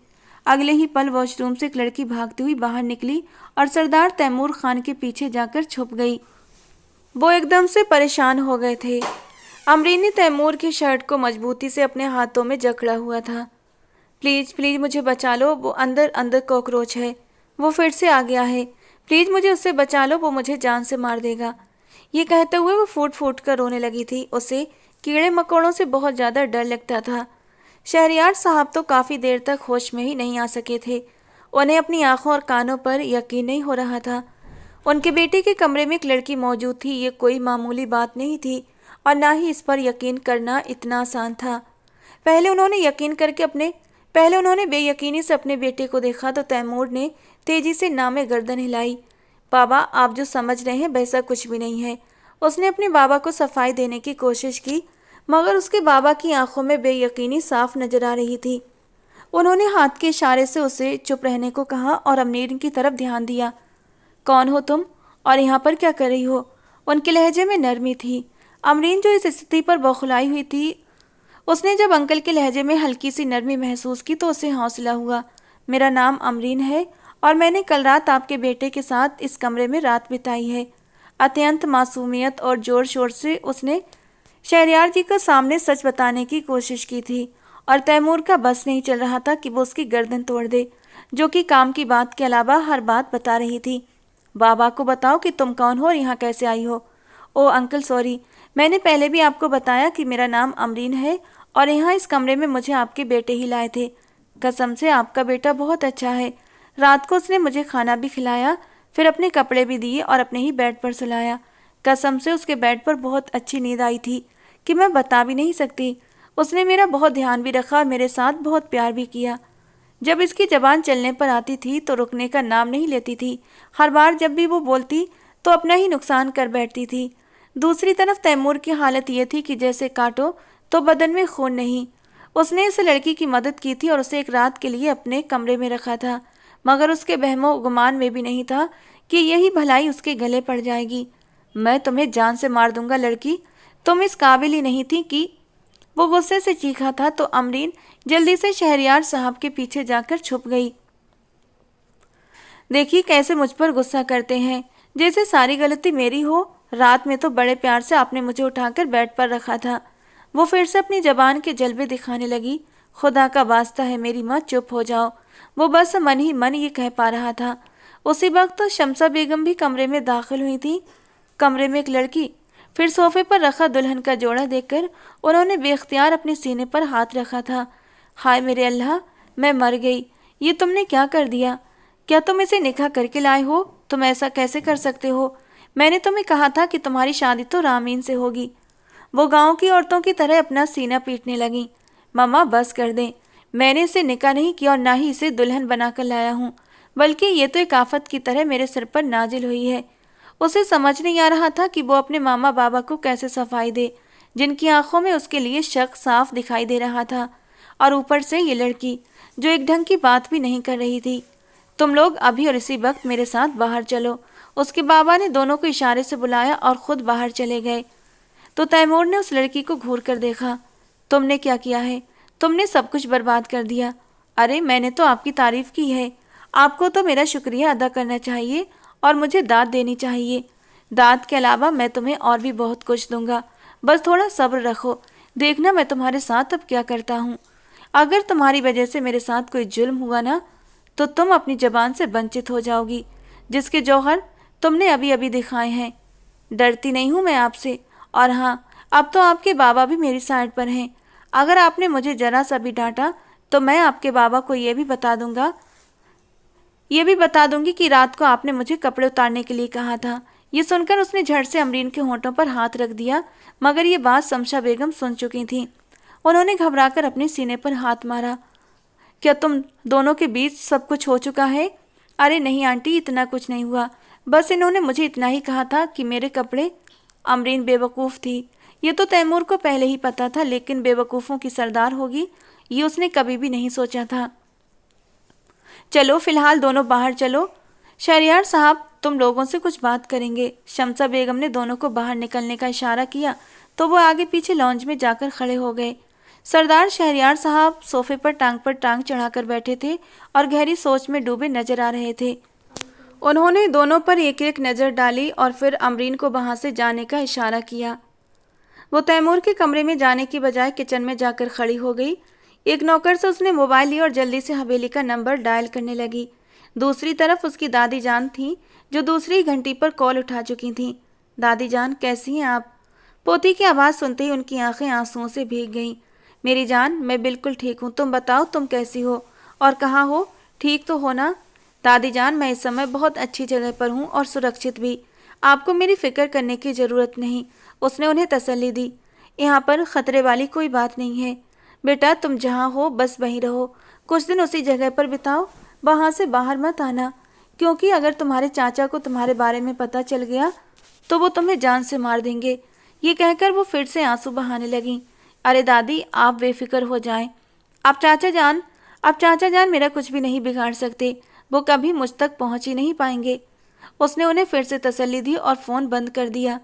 अगले ही पल वॉशरूम से एक लड़की भागती हुई बाहर निकली और सरदार तैमूर खान के पीछे जाकर छुप गई। वो एकदम से परेशान हो गए थे। अमरीन ने तैमूर की शर्ट को मजबूती से अपने हाथों में जकड़ा हुआ था। प्लीज़ प्लीज़ मुझे बचा लो, वो अंदर अंदर कॉकरोच है, वो फिर से आ गया है, प्लीज़ मुझे उससे बचा लो, वो मुझे जान से मार देगा। ये कहते हुए वो फूट फूट कर रोने लगी थी। उसे कीड़े मकोड़ों से बहुत ज़्यादा डर लगता था। शहरयार साहब तो काफ़ी देर तक होश में ही नहीं आ सके थे। उन्हें अपनी आंखों और कानों पर यकीन नहीं हो रहा था। उनके बेटे के कमरे में एक लड़की मौजूद थी, ये कोई मामूली बात नहीं थी और ना ही इस पर यकीन करना इतना आसान था। पहले उन्होंने बेयकीनी से अपने बेटे को देखा तो तैमूर ने तेजी से नामे गर्दन हिलाई। बाबा, आप जो समझ रहे हैं वैसा कुछ भी नहीं है। उसने अपने बाबा को सफाई देने की कोशिश की, मगर उसके बाबा की आंखों में बेयकीनी साफ नजर आ रही थी। उन्होंने हाथ के इशारे से उसे चुप रहने को कहा और अमरीन की तरफ ध्यान दिया। कौन हो तुम और यहाँ पर क्या कर रही हो? उनके लहजे में नरमी थी। अमरीन जो इस स्थिति पर बौखलाई हुई थी, उसने जब अंकल के लहजे में हल्की सी नरमी महसूस की तो उसे हौसला हुआ। मेरा नाम अमरीन है और मैंने कल रात आपके बेटे के साथ इस कमरे में रात बिताई है। अत्यंत मासूमियत और जोर शोर से उसने शहरयार जी को सामने सच बताने की कोशिश की थी और तैमूर का बस नहीं चल रहा था कि वो उसकी गर्दन तोड़ दे, जो कि काम की बात के अलावा हर बात बता रही थी। बाबा को बताओ कि तुम कौन हो और यहाँ कैसे आई हो। ओ अंकल सॉरी, मैंने पहले भी आपको बताया कि मेरा नाम अमरीन है और यहाँ इस कमरे में मुझे आपके बेटे ही लाए थे। कसम से आपका बेटा बहुत अच्छा है। रात को उसने मुझे खाना भी खिलाया, फिर अपने कपड़े भी दिए और अपने ही बेड पर सुलाया। कसम से उसके बेड पर बहुत अच्छी नींद आई थी कि मैं बता भी नहीं सकती। उसने मेरा बहुत ध्यान भी रखा और मेरे साथ बहुत प्यार भी किया। जब इसकी ज़बान चलने पर आती थी तो रुकने का नाम नहीं लेती थी। हर बार जब भी वो बोलती तो अपना ही नुकसान कर बैठती थी। दूसरी तरफ तैमूर की हालत ये थी कि जैसे काटो तो बदन में खून नहीं। उसने इस लड़की की मदद की थी और उसे एक रात के लिए अपने कमरे में रखा था, मगर उसके बहमो गुमान में भी नहीं था कि यही भलाई उसके गले पड़ जाएगी। मैं तुम्हें जान से मार दूंगा लड़की, तुम इस काबिल ही नहीं थी कि। वो गुस्से से चीखा था तो अमरीन जल्दी से शहरयार साहब के पीछे जाकर छुप गई। देखिए कैसे मुझ पर गुस्सा करते हैं, जैसे सारी गलती मेरी हो। रात में तो बड़े प्यार से आपने मुझे उठाकर बेड पर रखा था। वो फिर से अपनी जबान के जलवे दिखाने लगी। खुदा का वास्ता है मेरी माँ, चुप हो जाओ। वो बस मन ही मन ये कह पा रहा था। उसी वक्त तो शमसा बेगम भी कमरे में दाखिल हुई थी। कमरे में एक लड़की, फिर सोफे पर रखा दुल्हन का जोड़ा देखकर उन्होंने बेख्तियार अपने सीने पर हाथ रखा था। हाय मेरे अल्लाह, मैं मर गई। ये तुमने क्या कर दिया? क्या तुम इसे निकाह करके लाए हो? तुम ऐसा कैसे कर सकते हो? मैंने तुम्हें कहा था कि तुम्हारी शादी तो रामीन से होगी। वो गांव की औरतों की तरह अपना सीना पीटने लगी। मम्मा बस कर दें, मैंने इसे निकाह नहीं किया और ना ही इसे दुल्हन बनाकर लाया हूँ, बल्कि ये तो एक आफत की तरह मेरे सिर पर नाजिल हुई है। उसे समझ नहीं आ रहा था कि वो अपने मामा बाबा को कैसे सफाई दे, जिनकी आंखों में उसके लिए शक साफ दिखाई दे रहा था। और ऊपर से ये लड़की जो एक ढंग की बात भी नहीं कर रही थी। तुम लोग अभी और इसी वक्त मेरे साथ बाहर चलो। उसके बाबा ने दोनों को इशारे से बुलाया और खुद बाहर चले गए। तो तैमूर ने उस लड़की को घूर कर देखा। तुमने क्या किया है? तुमने सब कुछ बर्बाद कर दिया। अरे मैंने तो आपकी तारीफ की है। आपको तो मेरा शुक्रिया अदा करना चाहिए और मुझे दाद देनी चाहिए। दाद के अलावा मैं तुम्हें और भी बहुत कुछ दूंगा, बस थोड़ा सब्र रखो। देखना मैं तुम्हारे साथ अब क्या करता हूँ। अगर तुम्हारी वजह से मेरे साथ कोई जुल्म हुआ ना, तो तुम अपनी जबान से वंचित हो जाओगी, जिसके जौहर तुमने अभी अभी दिखाए हैं। डरती नहीं हूँ मैं आपसे। और हाँ, अब तो आपके बाबा भी मेरी साइड पर हैं। अगर आपने मुझे जरा सा भी डांटा तो मैं आपके बाबा को ये भी बता दूंगी कि रात को आपने मुझे कपड़े उतारने के लिए कहा था। ये सुनकर उसने झट से अमरीन के होंठों पर हाथ रख दिया, मगर ये बात शमशा बेगम सुन चुकी थी। उन्होंने घबराकर अपने सीने पर हाथ मारा। क्या तुम दोनों के बीच सब कुछ हो चुका है? अरे नहीं आंटी, इतना कुछ नहीं हुआ। बस इन्होंने मुझे इतना ही कहा था कि मेरे कपड़े। अमरीन बेवकूफ़ थी। ये तो तैमूर को पहले ही पता था, लेकिन बेवकूफ़ों की सरदार होगी ये उसने कभी भी नहीं सोचा था। चलो फिलहाल दोनों बाहर चलो, शहरयार साहब तुम लोगों से कुछ बात करेंगे। शमसा बेगम ने दोनों को बाहर निकलने का इशारा किया तो वो आगे पीछे लॉन्ज में जाकर खड़े हो गए। सरदार शहरयार साहब सोफे पर टांग चढ़ाकर बैठे थे और गहरी सोच में डूबे नजर आ रहे थे। उन्होंने दोनों पर एक एक नज़र डाली और फिर अमरीन को वहां से जाने का इशारा किया। वो तैमूर के कमरे में जाने की बजाय किचन में जाकर खड़ी हो गई। एक नौकर से उसने मोबाइल लिया और जल्दी से हवेली का नंबर डायल करने लगी। दूसरी तरफ उसकी दादी जान थी जो दूसरी घंटी पर कॉल उठा चुकी थीं। दादी जान कैसी हैं आप? पोती की आवाज़ सुनते ही उनकी आंखें आंसुओं से भीग गईं। मेरी जान मैं बिल्कुल ठीक हूँ, तुम बताओ तुम कैसी हो और कहाँ हो? ठीक तो हो ना? दादी जान मैं इस समय बहुत अच्छी जगह पर हूँ और सुरक्षित भी, आपको मेरी फिक्र करने की ज़रूरत नहीं, उसने उन्हें तसल्ली दी। यहाँ पर ख़तरे वाली कोई बात नहीं है बेटा, तुम जहाँ हो बस वहीं रहो, कुछ दिन उसी जगह पर बिताओ, वहाँ से बाहर मत आना, क्योंकि अगर तुम्हारे चाचा को तुम्हारे बारे में पता चल गया तो वो तुम्हें जान से मार देंगे। ये कहकर वो फिर से आंसू बहाने लगीं। अरे दादी आप बेफिक्र हो जाएं, आप चाचा जान मेरा कुछ भी नहीं बिगाड़ सकते, वो कभी मुझ तक पहुंच ही नहीं पाएंगे। उसने उन्हें फिर से तसल्ली दी और फ़ोन बंद कर दिया।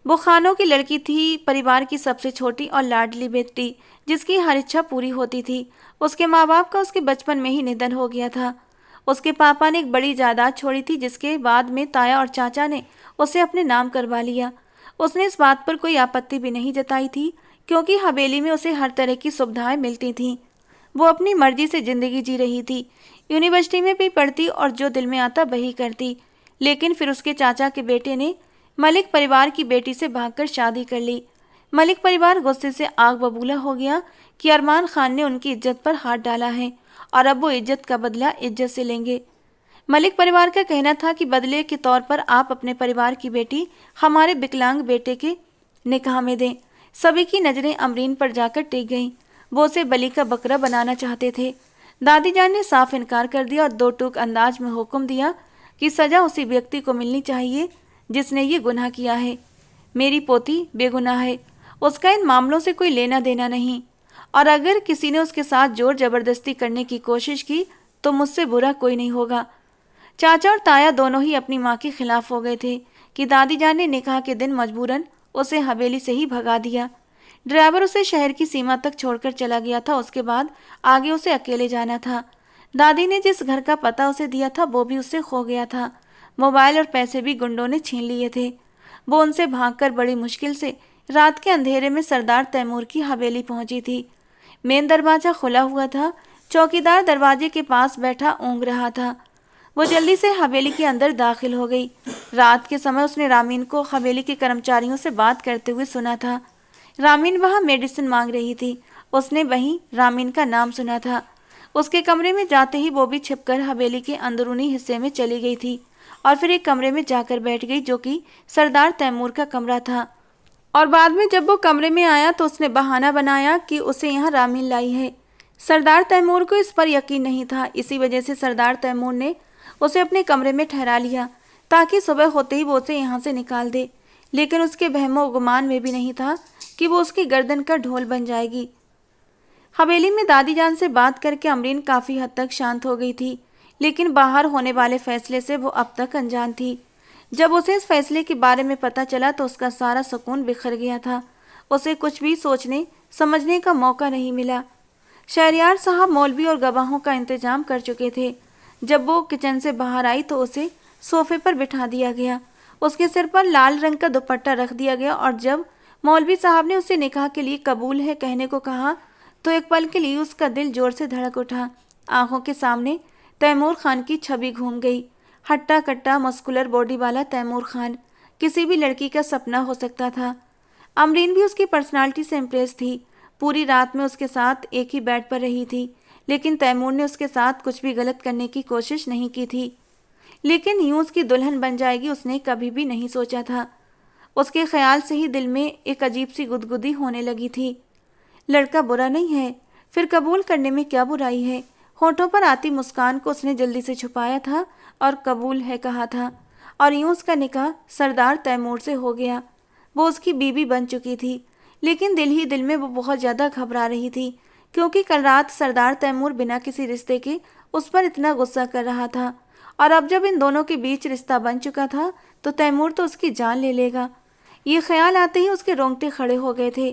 वो खानों की लड़की थी, परिवार की सबसे छोटी और लाडली बेटी, जिसकी हर इच्छा पूरी होती थी। उसके माँ बाप का उसके बचपन में ही निधन हो गया था। उसके पापा ने एक बड़ी जायदाद छोड़ी थी, जिसके बाद में ताया और चाचा ने उसे अपने नाम करवा लिया। उसने इस बात पर कोई आपत्ति भी नहीं जताई थी, क्योंकि हवेली में उसे हर तरह की सुविधाएं मिलती थीं। वो अपनी मर्जी से ज़िंदगी जी रही थी, यूनिवर्सिटी में भी पढ़ती और जो दिल में आता वही करती। लेकिन फिर उसके चाचा के बेटे ने मलिक परिवार की बेटी से भागकर शादी कर ली। मलिक परिवार गुस्से से आग बबूला हो गया कि अरमान खान ने उनकी इज्जत पर हाथ डाला है और अब वो इज्जत का बदला इज्जत से लेंगे। मलिक परिवार का कहना था कि बदले के तौर पर आप अपने परिवार की बेटी हमारे विकलांग बेटे के निकाह में दें। सभी की नज़रें अमरीन पर जाकर टिक गईं। वो उसे बलि का बकरा बनाना चाहते थे। दादी जान ने साफ इनकार कर दिया और दो टूक अंदाज में हुक्म दिया कि सज़ा उसी व्यक्ति को मिलनी चाहिए जिसने ये गुनाह किया है। मेरी पोती बेगुनाह है, उसका इन मामलों से कोई लेना देना नहीं, और अगर किसी ने उसके साथ जोर जबरदस्ती करने की कोशिश की तो मुझसे बुरा कोई नहीं होगा। चाचा और ताया दोनों ही अपनी माँ के खिलाफ हो गए थे कि दादी जान ने निकाह के दिन मजबूरन उसे हवेली से ही भगा दिया। ड्राइवर उसे शहर की सीमा तक छोड़कर चला गया था, उसके बाद आगे उसे अकेले जाना था। दादी ने जिस घर का पता उसे दिया था वो भी उससे खो गया था। मोबाइल और पैसे भी गुंडों ने छीन लिए थे। वो उनसे भागकर बड़ी मुश्किल से रात के अंधेरे में सरदार तैमूर की हवेली पहुंची थी। मेन दरवाज़ा खुला हुआ था। चौकीदार दरवाजे के पास बैठा ऊँघ रहा था। वो जल्दी से हवेली के अंदर दाखिल हो गई। रात के समय उसने रामीन को हवेली के कर्मचारियों से बात करते हुए सुना था। रामीन वहाँ मेडिसिन मांग रही थी। उसने वहीं रामीन का नाम सुना था। उसके कमरे में जाते ही वो भी छिपकर हवेली के अंदरूनी हिस्से में चली गई थी और फिर एक कमरे में जाकर बैठ गई जो कि सरदार तैमूर का कमरा था। और बाद में जब वो कमरे में आया तो उसने बहाना बनाया कि उसे यहाँ रामीन लाई है। सरदार तैमूर को इस पर यकीन नहीं था। इसी वजह से सरदार तैमूर ने उसे अपने कमरे में ठहरा लिया ताकि सुबह होते ही वो उसे यहाँ से निकाल दे। लेकिन उसके वहमो गुमान में भी नहीं था कि वो उसकी गर्दन का ढोल बन जाएगी। हवेली में दादी जान से बात करके अमरीन काफ़ी हद तक शांत हो गई थी, लेकिन बाहर होने वाले फैसले से वो अब तक अनजान थी। जब उसे इस फैसले के बारे में पता चला तो उसका सारा सुकून बिखर गया था। उसे कुछ भी सोचने समझने का मौका नहीं मिला। शहरयार साहब मौलवी और गवाहों का इंतजाम कर चुके थे। जब वो किचन से बाहर आई तो उसे सोफे पर बिठा दिया गया। उसके सिर पर लाल रंग का दुपट्टा रख दिया गया और जब मौलवी साहब ने उसे निकाह के लिए कबूल है कहने को कहा तो एक पल के लिए उसका दिल जोर से धड़क उठा। आंखों के सामने तैमूर खान की छवि घूम गई। हट्टा कट्टा मस्कुलर बॉडी वाला तैमूर खान किसी भी लड़की का सपना हो सकता था। अमरीन भी उसकी पर्सनालिटी से इम्प्रेस थी। पूरी रात में उसके साथ एक ही बेड पर रही थी, लेकिन तैमूर ने उसके साथ कुछ भी गलत करने की कोशिश नहीं की थी। लेकिन यूं उसकी दुल्हन बन जाएगी उसने कभी भी नहीं सोचा था। उसके ख्याल से ही दिल में एक अजीब सी गुदगुदी होने लगी थी। लड़का बुरा नहीं है, फिर कबूल करने में क्या बुराई है। होठों पर आती मुस्कान को उसने जल्दी से छुपाया था और कबूल है कहा था, और यूं उसका निकाह सरदार तैमूर से हो गया। वो उसकी बीवी बन चुकी थी, लेकिन दिल ही दिल में वो बहुत ज़्यादा घबरा रही थी, क्योंकि कल रात सरदार तैमूर बिना किसी रिश्ते के उस पर इतना गुस्सा कर रहा था, और अब जब इन दोनों के बीच रिश्ता बन चुका था तो तैमूर तो उसकी जान ले लेगा। ये ख्याल आते ही उसके रोंगटे खड़े हो गए थे।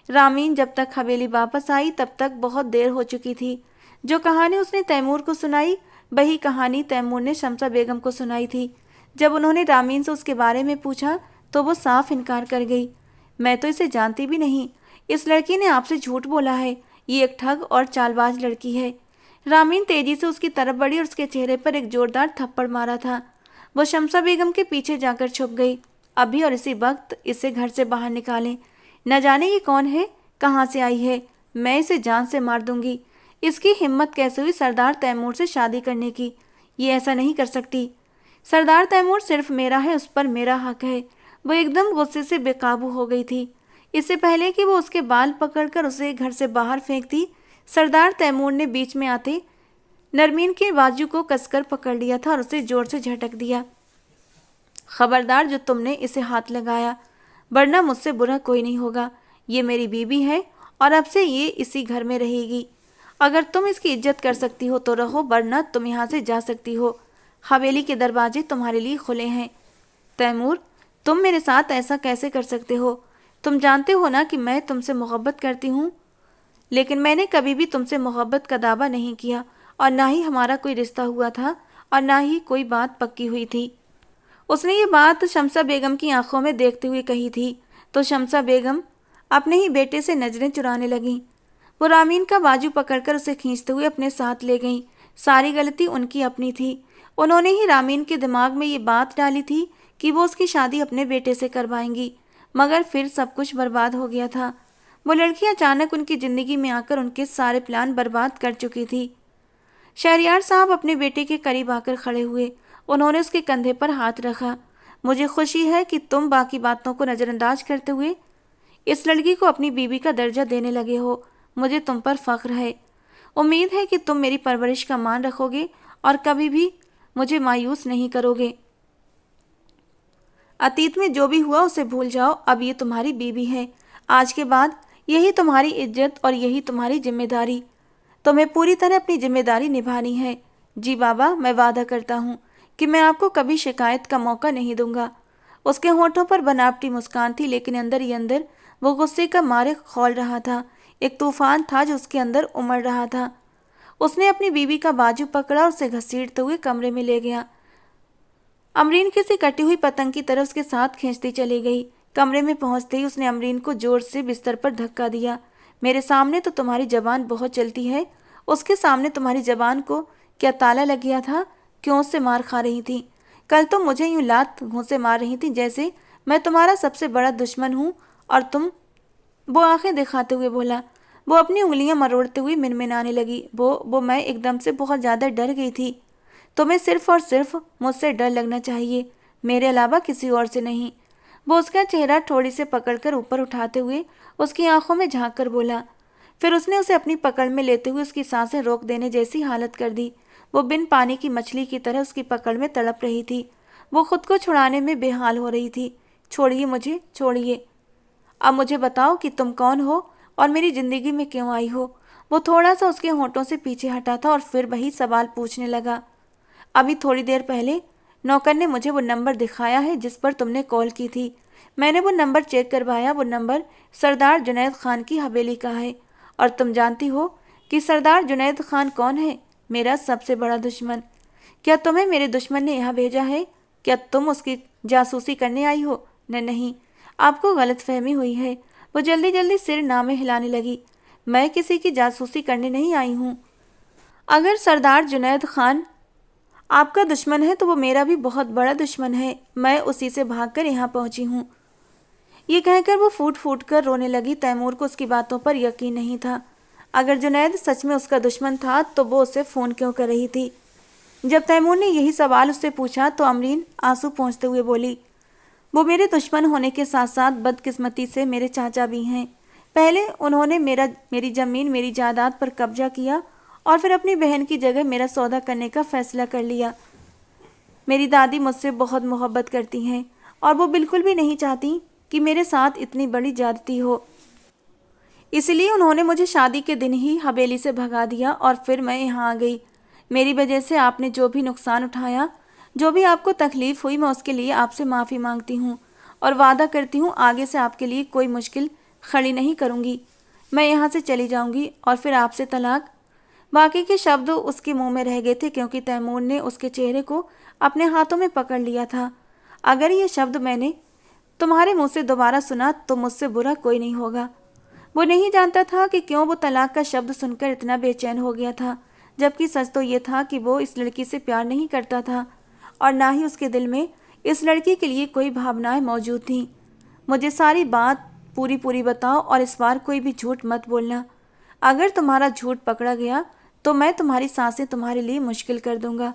रामीन जब तक हवेली वापस आई तब तक बहुत देर हो चुकी थी। जो कहानी उसने तैमूर को सुनाई वही कहानी तैमूर ने शमसा बेगम को सुनाई थी। जब उन्होंने रामीन से उसके बारे में पूछा तो वो साफ इनकार कर गई। मैं तो इसे जानती भी नहीं, इस लड़की ने आपसे झूठ बोला है, ये एक ठग और चालबाज लड़की है। रामीन तेजी से उसकी तरफ बढ़ी और उसके चेहरे पर एक जोरदार थप्पड़ मारा था। वो शमसा बेगम के पीछे जाकर छुप गई। अभी और इसी वक्त इसे घर से बाहर निकालें। न जाने ये कौन है, कहाँ से आई है, मैं इसे जान से मार दूंगी। इसकी हिम्मत कैसे हुई सरदार तैमूर से शादी करने की? ये ऐसा नहीं कर सकती। सरदार तैमूर सिर्फ मेरा है, उस पर मेरा हक है। वो एकदम गुस्से से बेकाबू हो गई थी। इससे पहले कि वो उसके बाल पकड़कर उसे घर से बाहर फेंकती, सरदार तैमूर ने बीच में आते नरमीन के बाजू को कसकर पकड़ लिया था और उसे जोर से झटक दिया। खबरदार जो तुमने इसे हाथ लगाया, वरना मुझसे बुरा कोई नहीं होगा। ये मेरी बीवी है और अब से ये इसी घर में रहेगी। अगर तुम इसकी इज्जत कर सकती हो तो रहो, वरना तुम यहाँ से जा सकती हो। हवेली के दरवाजे तुम्हारे लिए खुले हैं। तैमूर, तुम मेरे साथ ऐसा कैसे कर सकते हो? तुम जानते हो ना कि मैं तुमसे मोहब्बत करती हूँ, लेकिन मैंने कभी भी तुमसे मोहब्बत का दावा नहीं किया, और ना ही हमारा कोई रिश्ता हुआ था, और ना ही कोई बात पक्की हुई थी। उसने ये बात शमसा बेगम की आंखों में देखते हुए कही थी, तो शमसा बेगम अपने ही बेटे से नजरें चुराने लगीं। वो रामीन का बाजू पकड़कर उसे खींचते हुए अपने साथ ले गईं। सारी गलती उनकी अपनी थी। उन्होंने ही रामीन के दिमाग में ये बात डाली थी कि वो उसकी शादी अपने बेटे से करवाएंगी, मगर फिर सब कुछ बर्बाद हो गया था। वो लड़की अचानक उनकी ज़िंदगी में आकर उनके सारे प्लान बर्बाद कर चुकी थी। शहरयार साहब अपने बेटे के करीब आकर खड़े हुए। उन्होंने उसके कंधे पर हाथ रखा। मुझे खुशी है कि तुम बाकी बातों को नज़रअंदाज करते हुए इस लड़की को अपनी बीवी का दर्जा देने लगे हो। मुझे तुम पर फख्र है। उम्मीद है कि तुम मेरी परवरिश का मान रखोगे और कभी भी मुझे मायूस नहीं करोगे। अतीत में जो भी हुआ उसे भूल जाओ। अब ये तुम्हारी बीवी है। आज के बाद यही तुम्हारी इज्जत और यही तुम्हारी जिम्मेदारी। तुम्हें पूरी तरह अपनी जिम्मेदारी निभानी है। जी बाबा, मैं वादा करता हूँ कि मैं आपको कभी शिकायत का मौका नहीं दूंगा। उसके होठों पर बनावटी मुस्कान थी, लेकिन अंदर ही अंदर वो गुस्से का मारे खौल रहा था। एक तूफान था जो उसके अंदर उमड़ रहा था। उसने अपनी बीवी का बाजू पकड़ा और उसे घसीटते हुए कमरे में ले गया। अमरीन किसी कटी हुई पतंग की तरह उसके साथ खींचती चली गई। कमरे में पहुंचते ही उसने अमरीन को जोर से बिस्तर पर धक्का दिया। मेरे सामने तो तुम्हारी जबान बहुत चलती है, उसके सामने तुम्हारी जबान को क्या ताला लग गया था? क्यों उससे मार खा रही थी? कल तुम मुझे यूं लात घूंसे मार रही थी जैसे मैं तुम्हारा सबसे बड़ा दुश्मन हूँ, और तुम। वो आंखें दिखाते हुए बोला। वो अपनी उंगलियां मरोड़ते हुए मिनमिनाने लगी। वो मैं एकदम से बहुत ज़्यादा डर गई थी। तुम्हें सिर्फ और सिर्फ मुझसे डर लगना चाहिए, मेरे अलावा किसी और से नहीं। वो उसका चेहरा थोड़ी से पकड़कर ऊपर उठाते हुए उसकी आंखों में झांक कर बोला। फिर उसने उसे अपनी पकड़ में लेते हुए उसकी सांसें रोक देने जैसी हालत कर दी। वो बिन पानी की मछली की तरह उसकी पकड़ में तड़प रही थी। वो खुद को छुड़ाने में बेहाल हो रही थी। छोड़िए मुझे, छोड़िए। अब मुझे बताओ कि तुम कौन हो और मेरी ज़िंदगी में क्यों आई हो? वो थोड़ा सा उसके होंठों से पीछे हटा था और फिर वही सवाल पूछने लगा। अभी थोड़ी देर पहले नौकर ने मुझे वो नंबर दिखाया है जिस पर तुमने कॉल की थी। मैंने वो नंबर चेक करवाया। वो नंबर सरदार जुनैद खान की हवेली का है। और तुम जानती हो कि सरदार जुनैद खान कौन है? मेरा सबसे बड़ा दुश्मन। क्या तुम्हें मेरे दुश्मन ने यहाँ भेजा है? क्या तुम उसकी जासूसी करने आई हो? नहीं, आपको गलतफहमी हुई है। वो जल्दी जल्दी सिर नामे हिलाने लगी। मैं किसी की जासूसी करने नहीं आई हूँ। अगर सरदार जुनैद खान आपका दुश्मन है तो वो मेरा भी बहुत बड़ा दुश्मन है। मैं उसी से भागकर यहाँ पहुँची हूँ। ये कहकर वो फूट फूट कर रोने लगी। तैमूर को उसकी बातों पर यकीन नहीं था। अगर जुनैद सच में उसका दुश्मन था तो वो उसे फ़ोन क्यों कर रही थी? जब तैमूर ने यही सवाल उससे पूछा तो अमरीन आंसू पोंछते हुए बोली, वो मेरे दुश्मन होने के साथ साथ बदकिस्मती से मेरे चाचा भी हैं। पहले उन्होंने मेरी ज़मीन, मेरी जायदाद पर कब्जा किया और फिर अपनी बहन की जगह मेरा सौदा करने का फ़ैसला कर लिया। मेरी दादी मुझसे बहुत मोहब्बत करती हैं और वो बिल्कुल भी नहीं चाहती कि मेरे साथ इतनी बड़ी ज्यादती हो। इसलिए उन्होंने मुझे शादी के दिन ही हवेली से भगा दिया और फिर मैं यहाँ आ गई। मेरी वजह से आपने जो भी नुकसान उठाया, जो भी आपको तकलीफ हुई, मैं उसके लिए आपसे माफ़ी मांगती हूँ और वादा करती हूँ आगे से आपके लिए कोई मुश्किल खड़ी नहीं करूँगी। मैं यहाँ से चली जाऊँगी और फिर आपसे तलाक। बाकी के शब्द उसके मुंह में रह गए थे क्योंकि तैमूर ने उसके चेहरे को अपने हाथों में पकड़ लिया था। अगर ये शब्द मैंने तुम्हारे मुंह से दोबारा सुना तो मुझसे बुरा कोई नहीं होगा। वो नहीं जानता था कि क्यों वो तलाक का शब्द सुनकर इतना बेचैन हो गया था, जबकि सच तो ये था कि वो इस लड़की से प्यार नहीं करता था और ना ही उसके दिल में इस लड़की के लिए कोई भावनाएं मौजूद थीं। मुझे सारी बात पूरी पूरी बताओ और इस बार कोई भी झूठ मत बोलना। अगर तुम्हारा झूठ पकड़ा गया तो मैं तुम्हारी सांसें तुम्हारे लिए मुश्किल कर दूंगा।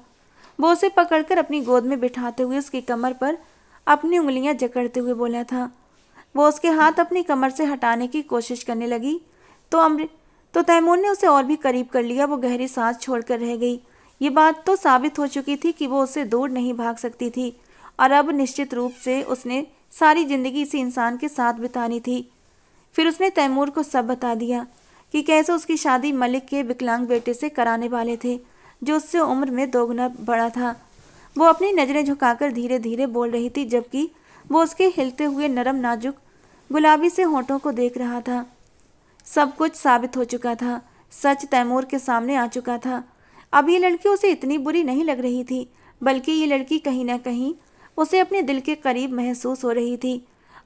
वो उसे पकड़कर अपनी गोद में बिठाते हुए उसकी कमर पर अपनी उंगलियां जकड़ते हुए बोला था। वो उसके हाथ अपनी कमर से हटाने की कोशिश करने लगी तो तैमूर ने उसे और भी करीब कर लिया। वो गहरी सांस छोड़कर रह गई। ये बात तो साबित हो चुकी थी कि वो उससे दूर नहीं भाग सकती थी और अब निश्चित रूप से उसने सारी जिंदगी इसी इंसान के साथ बितानी थी। फिर उसने तैमूर को सब बता दिया कि कैसे उसकी शादी मलिक के विकलांग बेटे से कराने वाले थे, जो उससे उम्र में दोगुना बड़ा था। वो अपनी नज़रें झुकाकर धीरे धीरे बोल रही थी, जबकि वो उसके हिलते हुए नरम नाजुक गुलाबी से होठों को देख रहा था। सब कुछ साबित हो चुका था। सच तैमूर के सामने आ चुका था। अब ये लड़की उसे इतनी बुरी नहीं लग रही थी, बल्कि ये लड़की कहीं ना कहीं उसे अपने दिल के करीब महसूस हो रही थी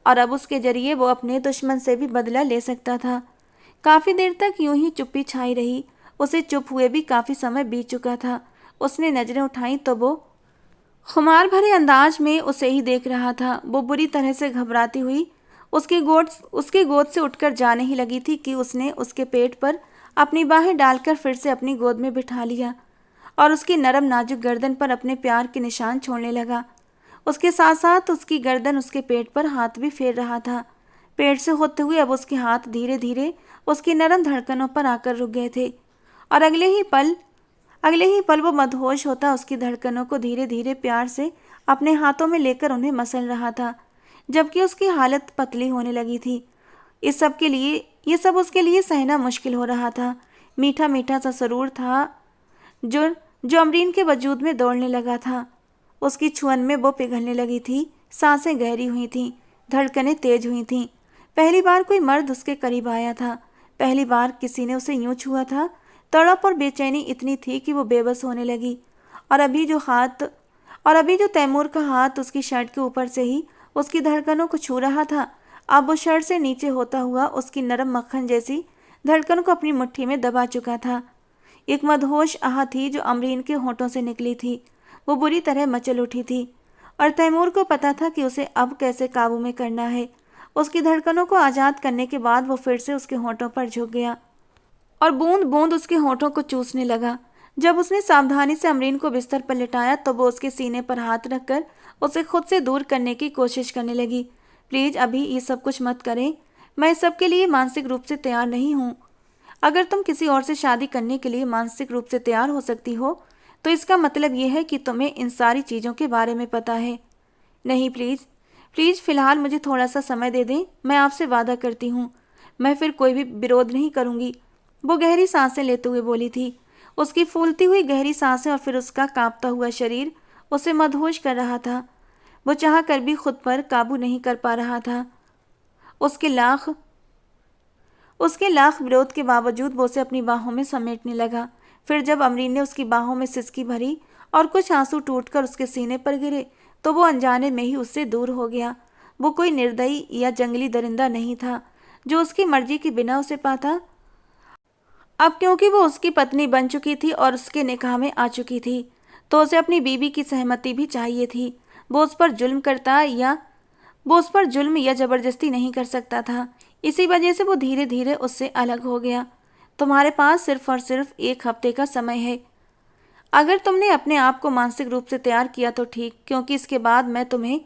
और अब उसके जरिए वो अपने दुश्मन से भी बदला ले सकता था। काफ़ी देर तक यूं ही चुप्पी छाई रही। उसे चुप हुए भी काफ़ी समय बीत चुका था। उसने नज़रें उठाई तो वो खुमार भरे अंदाज में उसे ही देख रहा था। वो बुरी तरह से घबराती हुई उसकी गोद से उठकर जाने ही लगी थी कि उसने उसके पेट पर अपनी बाहें डालकर फिर से अपनी गोद में बिठा लिया और उसकी नरम नाजुक गर्दन पर अपने प्यार के निशान छोड़ने लगा। उसके साथ साथ उसकी गर्दन उसके पेट पर हाथ भी फेर रहा था। पेट से होते हुए अब उसके हाथ धीरे धीरे उसकी नरम धड़कनों पर आकर रुक गए थे और अगले ही पल वो मदहोश होता उसकी धड़कनों को धीरे धीरे प्यार से अपने हाथों में लेकर उन्हें मसल रहा था, जबकि उसकी हालत पतली होने लगी थी। ये सब उसके लिए सहना मुश्किल हो रहा था। मीठा मीठा सा सरूर था जो जो अमरीन के वजूद में दौड़ने लगा था। उसकी छुअन में वो पिघलने लगी थी। सांसें गहरी हुई थीं, धड़कनें तेज हुई थीं। पहली बार कोई मर्द उसके करीब आया था। पहली बार किसी ने उसे यूं छुआ था। तड़प और बेचैनी इतनी थी कि वो बेबस होने लगी। और अभी जो तैमूर का हाथ उसकी शर्ट के ऊपर से ही उसकी धड़कनों को छू रहा था, अब वो शर्ट से नीचे होता हुआ उसकी नरम मक्खन जैसी धड़कन को अपनी मुट्ठी में दबा चुका था। एक मदहोश आह थी जो अमरीन के होठों से निकली थी। वो बुरी तरह मचल उठी थी और तैमूर को पता था कि उसे अब कैसे काबू में करना है। उसकी धड़कनों को आज़ाद करने के बाद वो फिर से उसके होठों पर झुक गया और बूंद बूंद उसके होठों को चूसने लगा। जब उसने सावधानी से अमरीन को बिस्तर पर लिटाया तो वो उसके सीने पर हाथ रखकर उसे खुद से दूर करने की कोशिश करने लगी। प्लीज़ अभी ये सब कुछ मत करें। मैं इस सब के लिए मानसिक रूप से तैयार नहीं हूँ। अगर तुम किसी और से शादी करने के लिए मानसिक रूप से तैयार हो सकती हो तो इसका मतलब ये है कि तुम्हें इन सारी चीज़ों के बारे में पता है। नहीं, प्लीज़ फ़िलहाल मुझे थोड़ा सा समय दे दें। मैं आपसे वादा करती हूँ, मैं फिर कोई भी विरोध नहीं करूँगी। वो गहरी सांसें लेते हुए बोली थी। उसकी फूलती हुई गहरी सांसें और फिर उसका कांपता हुआ शरीर उसे मदहोश कर रहा था। वो चाह कर भी खुद पर काबू नहीं कर पा रहा था। उसके लाख विरोध के बावजूद वो उसे अपनी बाहों में समेटने लगा। फिर जब अमरीन ने उसकी बाहों में सिसकी भरी और कुछ आंसू टूटकर उसके सीने पर गिरे तो वो अनजाने में ही उससे दूर हो गया। वो कोई निर्दयी या जंगली दरिंदा नहीं था जो उसकी मर्जी के बिना उसे पाता। अब क्योंकि वो उसकी पत्नी बन चुकी थी और उसके निकाह में आ चुकी थी तो उसे अपनी बीवी की सहमति भी चाहिए थी। वो उस पर जुल्म या ज़बरदस्ती नहीं कर सकता था। इसी वजह से वो धीरे धीरे उससे अलग हो गया। तुम्हारे पास सिर्फ और सिर्फ 1 हफ्ते का समय है। अगर तुमने अपने आप को मानसिक रूप से तैयार किया तो ठीक, क्योंकि इसके बाद मैं तुम्हें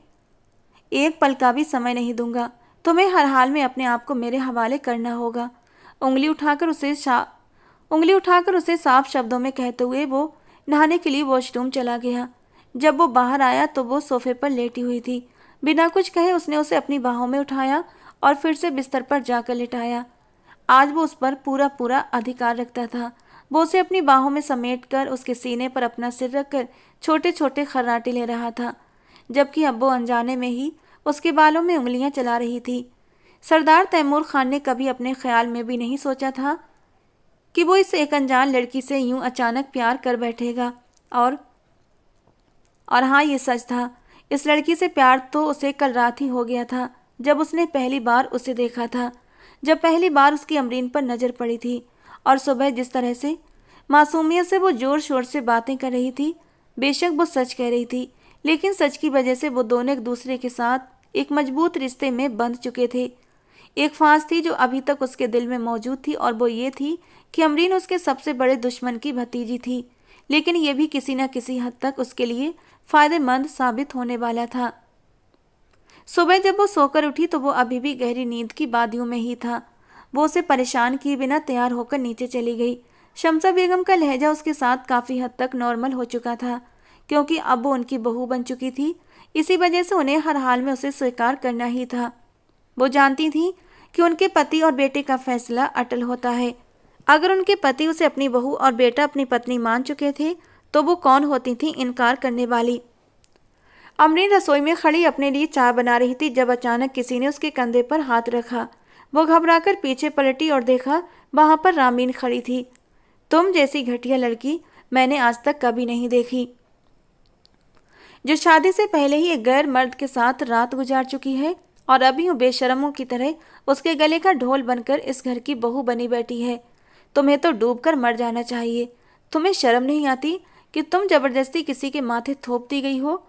एक पल का भी समय नहीं दूंगा। तुम्हें हर हाल में अपने आप को मेरे हवाले करना होगा। उंगली उठाकर उसे साफ शब्दों में कहते हुए वो नहाने के लिए वॉशरूम चला गया। जब वो बाहर आया तो वो सोफे पर लेटी हुई थी। बिना कुछ कहे उसने उसे अपनी बाहों में उठाया और फिर से बिस्तर पर जाकर लिटाया। आज वो उस पर पूरा पूरा अधिकार रखता था। वो उसे अपनी बाहों में समेटकर उसके सीने पर अपना सिर रखकर छोटे छोटे खर्राटे ले रहा था, जबकि अब वो अनजाने में ही उसके बालों में उंगलियां चला रही थी। सरदार तैमूर खान ने कभी अपने ख्याल में भी नहीं सोचा था कि वो इस एक अनजान लड़की से यूं अचानक प्यार कर बैठेगा। और हाँ, ये सच था, इस लड़की से प्यार तो उसे कल रात ही हो गया था, जब उसने पहली बार उसे देखा था, जब पहली बार उसकी अमरीन पर नज़र पड़ी थी। और सुबह जिस तरह से मासूमियत से वो ज़ोर शोर से बातें कर रही थी, बेशक वो सच कह रही थी, लेकिन सच की वजह से वो दोनों एक दूसरे के साथ एक मजबूत रिश्ते में बंध चुके थे। एक फांस थी जो अभी तक उसके दिल में मौजूद थी, और वो ये थी कि अमरीन उसके सबसे बड़े दुश्मन की भतीजी थी, लेकिन ये भी किसी न किसी हद तक उसके लिए फ़ायदेमंद साबित होने वाला था। सुबह जब वो सोकर उठी तो वो अभी भी गहरी नींद की वादियों में ही था। वो उसे परेशान किए बिना तैयार होकर नीचे चली गई। शम्सा बेगम का लहजा उसके साथ काफ़ी हद तक नॉर्मल हो चुका था, क्योंकि अब वो उनकी बहू बन चुकी थी। इसी वजह से उन्हें हर हाल में उसे स्वीकार करना ही था। वो जानती थी कि उनके पति और बेटे का फैसला अटल होता है। अगर उनके पति उसे अपनी बहू और बेटा अपनी पत्नी मान चुके थे, तो वो कौन होती थी इनकार करने वाली। अमरीन रसोई में खड़ी अपने लिए चाय बना रही थी जब अचानक किसी ने उसके कंधे पर हाथ रखा। वो घबराकर पीछे पलटी और देखा, वहां पर रामीन खड़ी थी। तुम जैसी घटिया लड़की मैंने आज तक कभी नहीं देखी, जो शादी से पहले ही एक गैर मर्द के साथ रात गुजार चुकी है और अभी वो बेशरमों की तरह उसके गले का ढोल बनकर इस घर की बहू बनी बैठी है। तुम्हें तो डूबकर मर जाना चाहिए। तुम्हें शर्म नहीं आती कि तुम जबरदस्ती किसी के माथे थोप दी गई हो।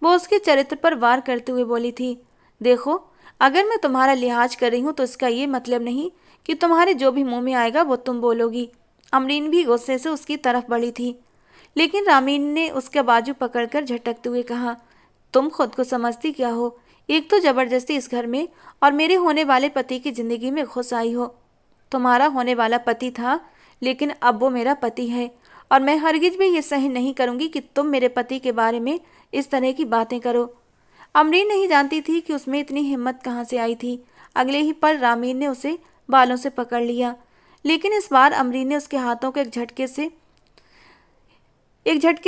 वो उसके चरित्र पर वार करते हुए बोली थी, देखो, अगर मैं तुम्हारा लिहाज कर रही हूँ तो इसका ये मतलब नहीं कि तुम्हारे जो भी मुंह में आएगा वो तुम बोलोगी। अमरीन भी गुस्से से उसकी तरफ बढ़ी थी, लेकिन रामीन ने उसका बाजू पकड़कर झटकते हुए कहा, तुम खुद को समझती क्या हो? एक तो जबरदस्ती इस घर में और मेरे होने वाले पति की जिंदगी में घुस आई हो। तुम्हारा होने वाला पति था, लेकिन अब वो मेरा पति है, और मैं हरगिज भी ये सहन नहीं करूंगी कि तुम मेरे पति के बारे में इस तरह की बातें करो। अमरीन नहीं जानती थी कि उसमें इतनी हिम्मत कहाँ से आई थी। अगले ही पल रामीन ने उसे बालों से पकड़ लिया, लेकिन इस बार अमरीन ने उसके हाथों को एक झटके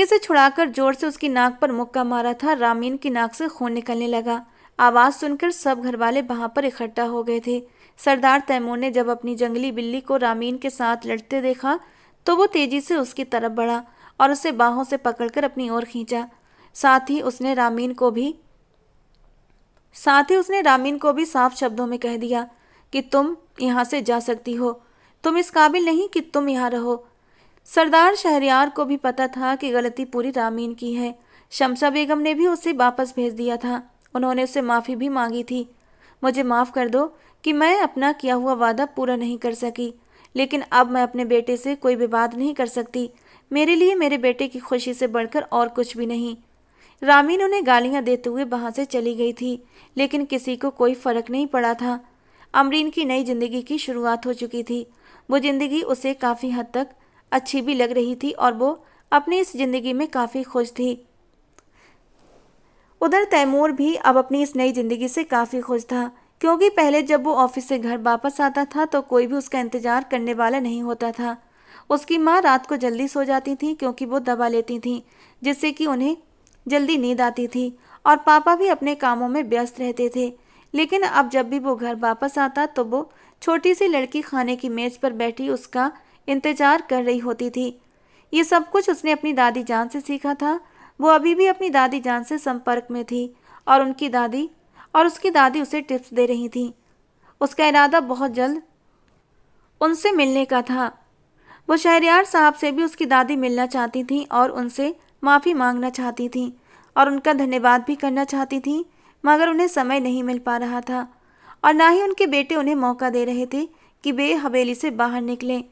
से छुड़ाकर जोर से उसकी नाक पर मुक्का मारा था। रामीन की नाक से खून निकलने लगा। आवाज़ सुनकर सब घरवाले वहां पर इकट्ठा हो गए थे। सरदार तैमूर ने जब अपनी जंगली बिल्ली को रामीन के साथ लड़ते देखा तो वो तेजी से उसकी तरफ बढ़ा और उसे बाहों से पकड़कर अपनी ओर खींचा। साथ ही उसने रामीन को भी साफ शब्दों में कह दिया कि तुम यहाँ से जा सकती हो। तुम इस काबिल नहीं कि तुम यहाँ रहो। सरदार शहरयार को भी पता था कि गलती पूरी रामीन की है। शम्सा बेगम ने भी उसे वापस भेज दिया था। उन्होंने उससे माफ़ी भी मांगी थी। मुझे माफ़ कर दो कि मैं अपना किया हुआ वादा पूरा नहीं कर सकी, लेकिन अब मैं अपने बेटे से कोई विवाद नहीं कर सकती। मेरे लिए मेरे बेटे की खुशी से बढ़कर और कुछ भी नहीं। रामीन उन्हें गालियां देते हुए वहां से चली गई थी, लेकिन किसी को कोई फर्क नहीं पड़ा था। अमरीन की नई जिंदगी की शुरुआत हो चुकी थी। वो जिंदगी उसे काफ़ी हद तक अच्छी भी लग रही थी और वो अपनी इस जिंदगी में काफ़ी खुश थी। उधर तैमूर भी अब अपनी इस नई जिंदगी से काफ़ी खुश था, क्योंकि पहले जब वो ऑफिस से घर वापस आता था तो कोई भी उसका इंतजार करने वाला नहीं होता था। उसकी माँ रात को जल्दी सो जाती थी क्योंकि वो दवा लेती थी, जिससे कि उन्हें जल्दी नींद आती थी, और पापा भी अपने कामों में व्यस्त रहते थे। लेकिन अब जब भी वो घर वापस आता तो वो छोटी सी लड़की खाने की मेज पर बैठी उसका इंतजार कर रही होती थी। ये सब कुछ उसने अपनी दादी जान से सीखा था। वो अभी भी अपनी दादी जान से संपर्क में थी और उसकी दादी उसे टिप्स दे रही थी। उसका इरादा बहुत जल्द उनसे मिलने का था। वो शहरयार साहब से भी उसकी दादी मिलना चाहती थी और उनसे माफ़ी मांगना चाहती थी और उनका धन्यवाद भी करना चाहती थी, मगर उन्हें समय नहीं मिल पा रहा था और ना ही उनके बेटे उन्हें मौका दे रहे थे कि वे हवेली से बाहर निकलें।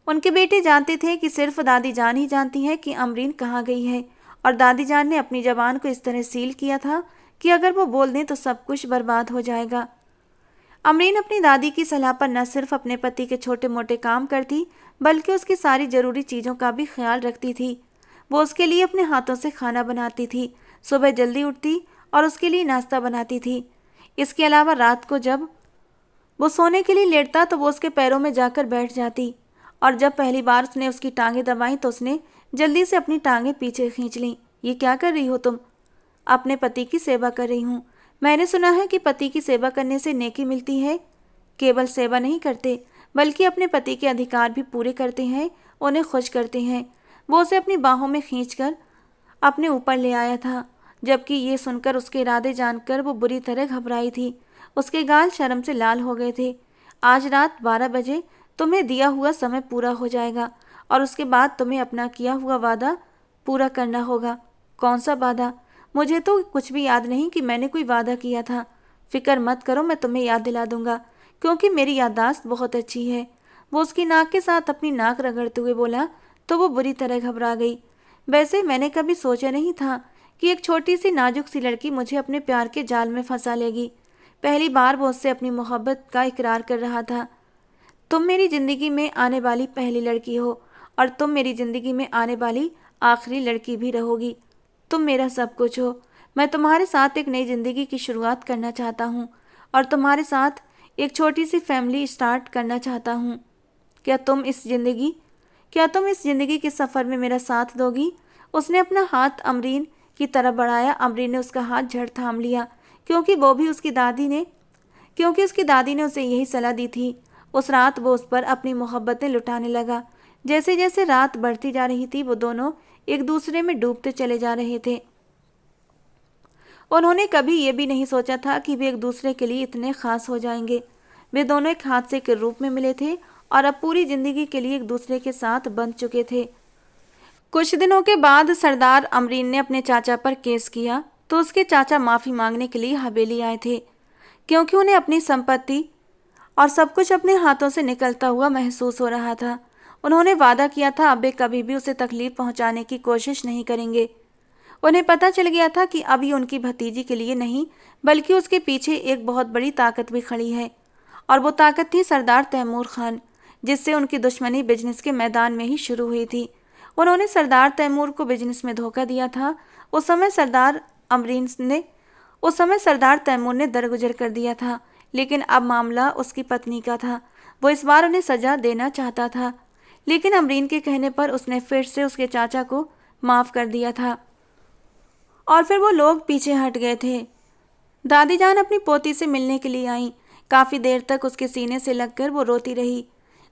उनके बेटे जानते थे कि सिर्फ दादी जान ही जानती है कि अमरीन कहाँ गई है, और दादी जान ने अपनी ज़बान को इस तरह सील किया था कि अगर वो बोल दें तो सब कुछ बर्बाद हो जाएगा। अमरीन अपनी दादी की सलाह पर न सिर्फ अपने पति के छोटे मोटे काम करती, बल्कि उसकी सारी ज़रूरी चीज़ों का भी ख्याल रखती थी। वो उसके लिए अपने हाथों से खाना बनाती थी, सुबह जल्दी उठती और उसके लिए नाश्ता बनाती थी। इसके अलावा रात को जब वो सोने के लिए लेटता तो वो उसके पैरों में जाकर बैठ जाती, और जब पहली बार उसने उसकी टांगें दबाई तो उसने जल्दी से अपनी टांगें पीछे खींच लीं। ये क्या कर रही हो तुम? अपने पति की सेवा कर रही हूँ। मैंने सुना है कि पति की सेवा करने से नेकी मिलती है। केवल सेवा नहीं करते बल्कि अपने पति के अधिकार भी पूरे करते हैं, उन्हें खुश करते हैं। वो उसे अपनी बाहों में खींचकर अपने ऊपर ले आया था, जबकि ये सुनकर उसके इरादे जानकर वो बुरी तरह घबराई थी। उसके गाल शर्म से लाल हो गए थे। आज रात 12 बजे तुम्हें दिया हुआ समय पूरा हो जाएगा और उसके बाद तुम्हें अपना किया हुआ वादा पूरा करना होगा। कौन सा वादा? मुझे तो कुछ भी याद नहीं कि मैंने कोई वादा किया था। फिक्र मत करो, मैं तुम्हें याद दिला दूंगा क्योंकि मेरी याददाश्त बहुत अच्छी है। वो उसकी नाक के साथ अपनी नाक रगड़ते हुए बोला तो वो बुरी तरह घबरा गई। वैसे मैंने कभी सोचा नहीं था कि एक छोटी सी नाजुक सी लड़की मुझे अपने प्यार के जाल में फंसा लेगी। पहली बार वो उससे अपनी मोहब्बत का इकरार कर रहा था। तुम मेरी ज़िंदगी में आने वाली पहली लड़की हो और तुम मेरी ज़िंदगी में आने वाली आखिरी लड़की भी रहोगी। तुम मेरा सब कुछ हो। मैं तुम्हारे साथ एक नई ज़िंदगी की शुरुआत करना चाहता हूँ और तुम्हारे साथ एक छोटी सी फैमिली स्टार्ट करना चाहता हूँ। क्या तुम इस ज़िंदगी के सफ़र में मेरा साथ दोगी? उसने अपना हाथ अमरीन की तरफ बढ़ाया। अमरीन ने उसका हाथ झड़ थाम लिया क्योंकि उसकी दादी ने उसे यही सलाह दी थी। उस रात वो उस पर अपनी मोहब्बतें लुटाने लगा। जैसे जैसे रात बढ़ती जा रही थी वो दोनों एक दूसरे में डूबते चले जा रहे थे। उन्होंने कभी ये भी नहीं सोचा था कि वे एक दूसरे के लिए इतने खास हो जाएंगे। वे दोनों एक हादसे के रूप में मिले थे और अब पूरी जिंदगी के लिए एक दूसरे के साथ बंध चुके थे। कुछ दिनों के बाद सरदार अमरीन ने अपने चाचा पर केस किया तो उसके चाचा माफ़ी मांगने के लिए हवेली आए थे क्योंकि उन्हें अपनी संपत्ति और सब कुछ अपने हाथों से निकलता हुआ महसूस हो रहा था। उन्होंने वादा किया था अब वे कभी भी उसे तकलीफ पहुंचाने की कोशिश नहीं करेंगे। उन्हें पता चल गया था कि अब ये उनकी भतीजी के लिए नहीं बल्कि उसके पीछे एक बहुत बड़ी ताकत भी खड़ी है, और वो ताकत थी सरदार तैमूर खान, जिससे उनकी दुश्मनी बिजनेस के मैदान में ही शुरू हुई थी। उन्होंने सरदार तैमूर को बिजनेस में धोखा दिया था। उस समय सरदार तैमूर ने दरगुजर कर दिया था, लेकिन अब मामला उसकी पत्नी का था। वो इस बार उन्हें सजा देना चाहता था, लेकिन अमरीन के कहने पर उसने फिर से उसके चाचा को माफ़ कर दिया था और फिर वो लोग पीछे हट गए थे। दादी जान अपनी पोती से मिलने के लिए आईं। काफ़ी देर तक उसके सीने से लगकर वो रोती रही।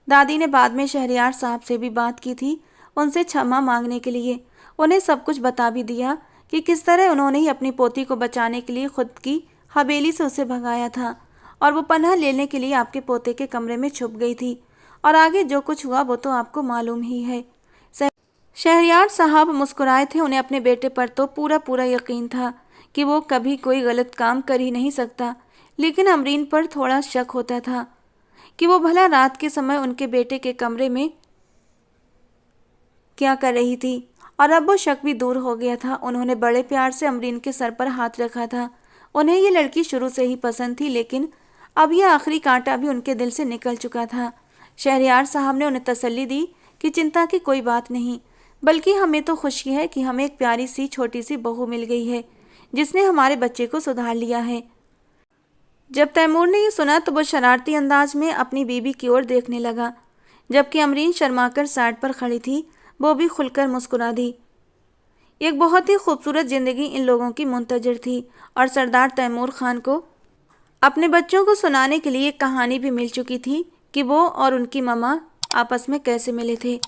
दादी ने बाद में शहरयार साहब से भी बात की थी, उनसे क्षमा मांगने के लिए। उन्हें सब कुछ बता भी दिया कि किस तरह उन्होंने ही अपनी पोती को बचाने के लिए खुद की हवेली से उसे भगाया था और वो पनाह लेने के लिए आपके पोते के कमरे में छुप गई थी, और आगे जो कुछ हुआ वो तो आपको मालूम ही है। शहरयार साहब मुस्कुराए थे। उन्हें अपने बेटे पर तो पूरा यकीन था कि वो कभी कोई गलत काम कर ही नहीं सकता, लेकिन अमरीन पर थोड़ा शक होता था कि वो भला रात के समय उनके बेटे के कमरे में क्या कर रही थी, और अब वो शक भी दूर हो गया था। उन्होंने बड़े प्यार से अमरीन के सर पर हाथ रखा था। उन्हें ये लड़की शुरू से ही पसंद थी, लेकिन अब यह आखिरी कांटा भी उनके दिल से निकल चुका था। शहरयार साहब ने उन्हें तसल्ली दी कि चिंता की कोई बात नहीं, बल्कि हमें तो खुशी है कि हमें एक प्यारी सी छोटी सी बहू मिल गई है जिसने हमारे बच्चे को सुधार लिया है। जब तैमूर ने यह सुना तो वो शरारती अंदाज में अपनी बीवी की ओर देखने लगा, जबकि अमरीन शर्माकर साइड पर खड़ी थी। वो भी खुलकर मुस्कुरा दी। एक बहुत ही खूबसूरत ज़िंदगी इन लोगों की मुंतजर थी, और सरदार तैमूर खान को अपने बच्चों को सुनाने के लिए एक कहानी भी मिल चुकी थी कि वो और उनकी मम्मा आपस में कैसे मिले थे।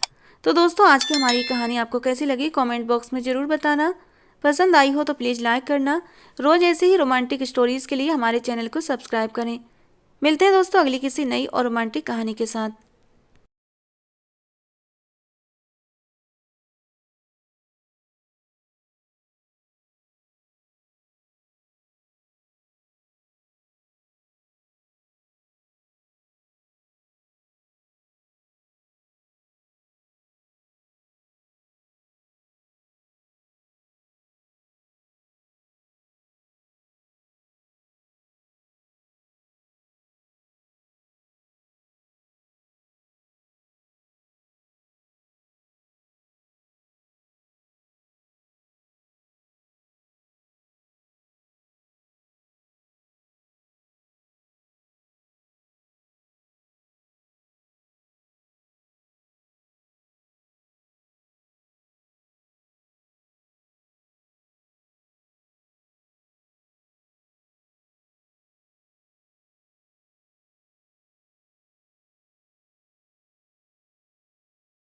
तो दोस्तों, आज की हमारी कहानी आपको कैसी लगी कमेंट बॉक्स में ज़रूर बताना। पसंद आई हो तो प्लीज़ लाइक करना। रोज़ ऐसे ही रोमांटिक स्टोरीज़ के लिए हमारे चैनल को सब्सक्राइब करें। मिलते हैं दोस्तों अगली किसी नई और रोमांटिक कहानी के साथ।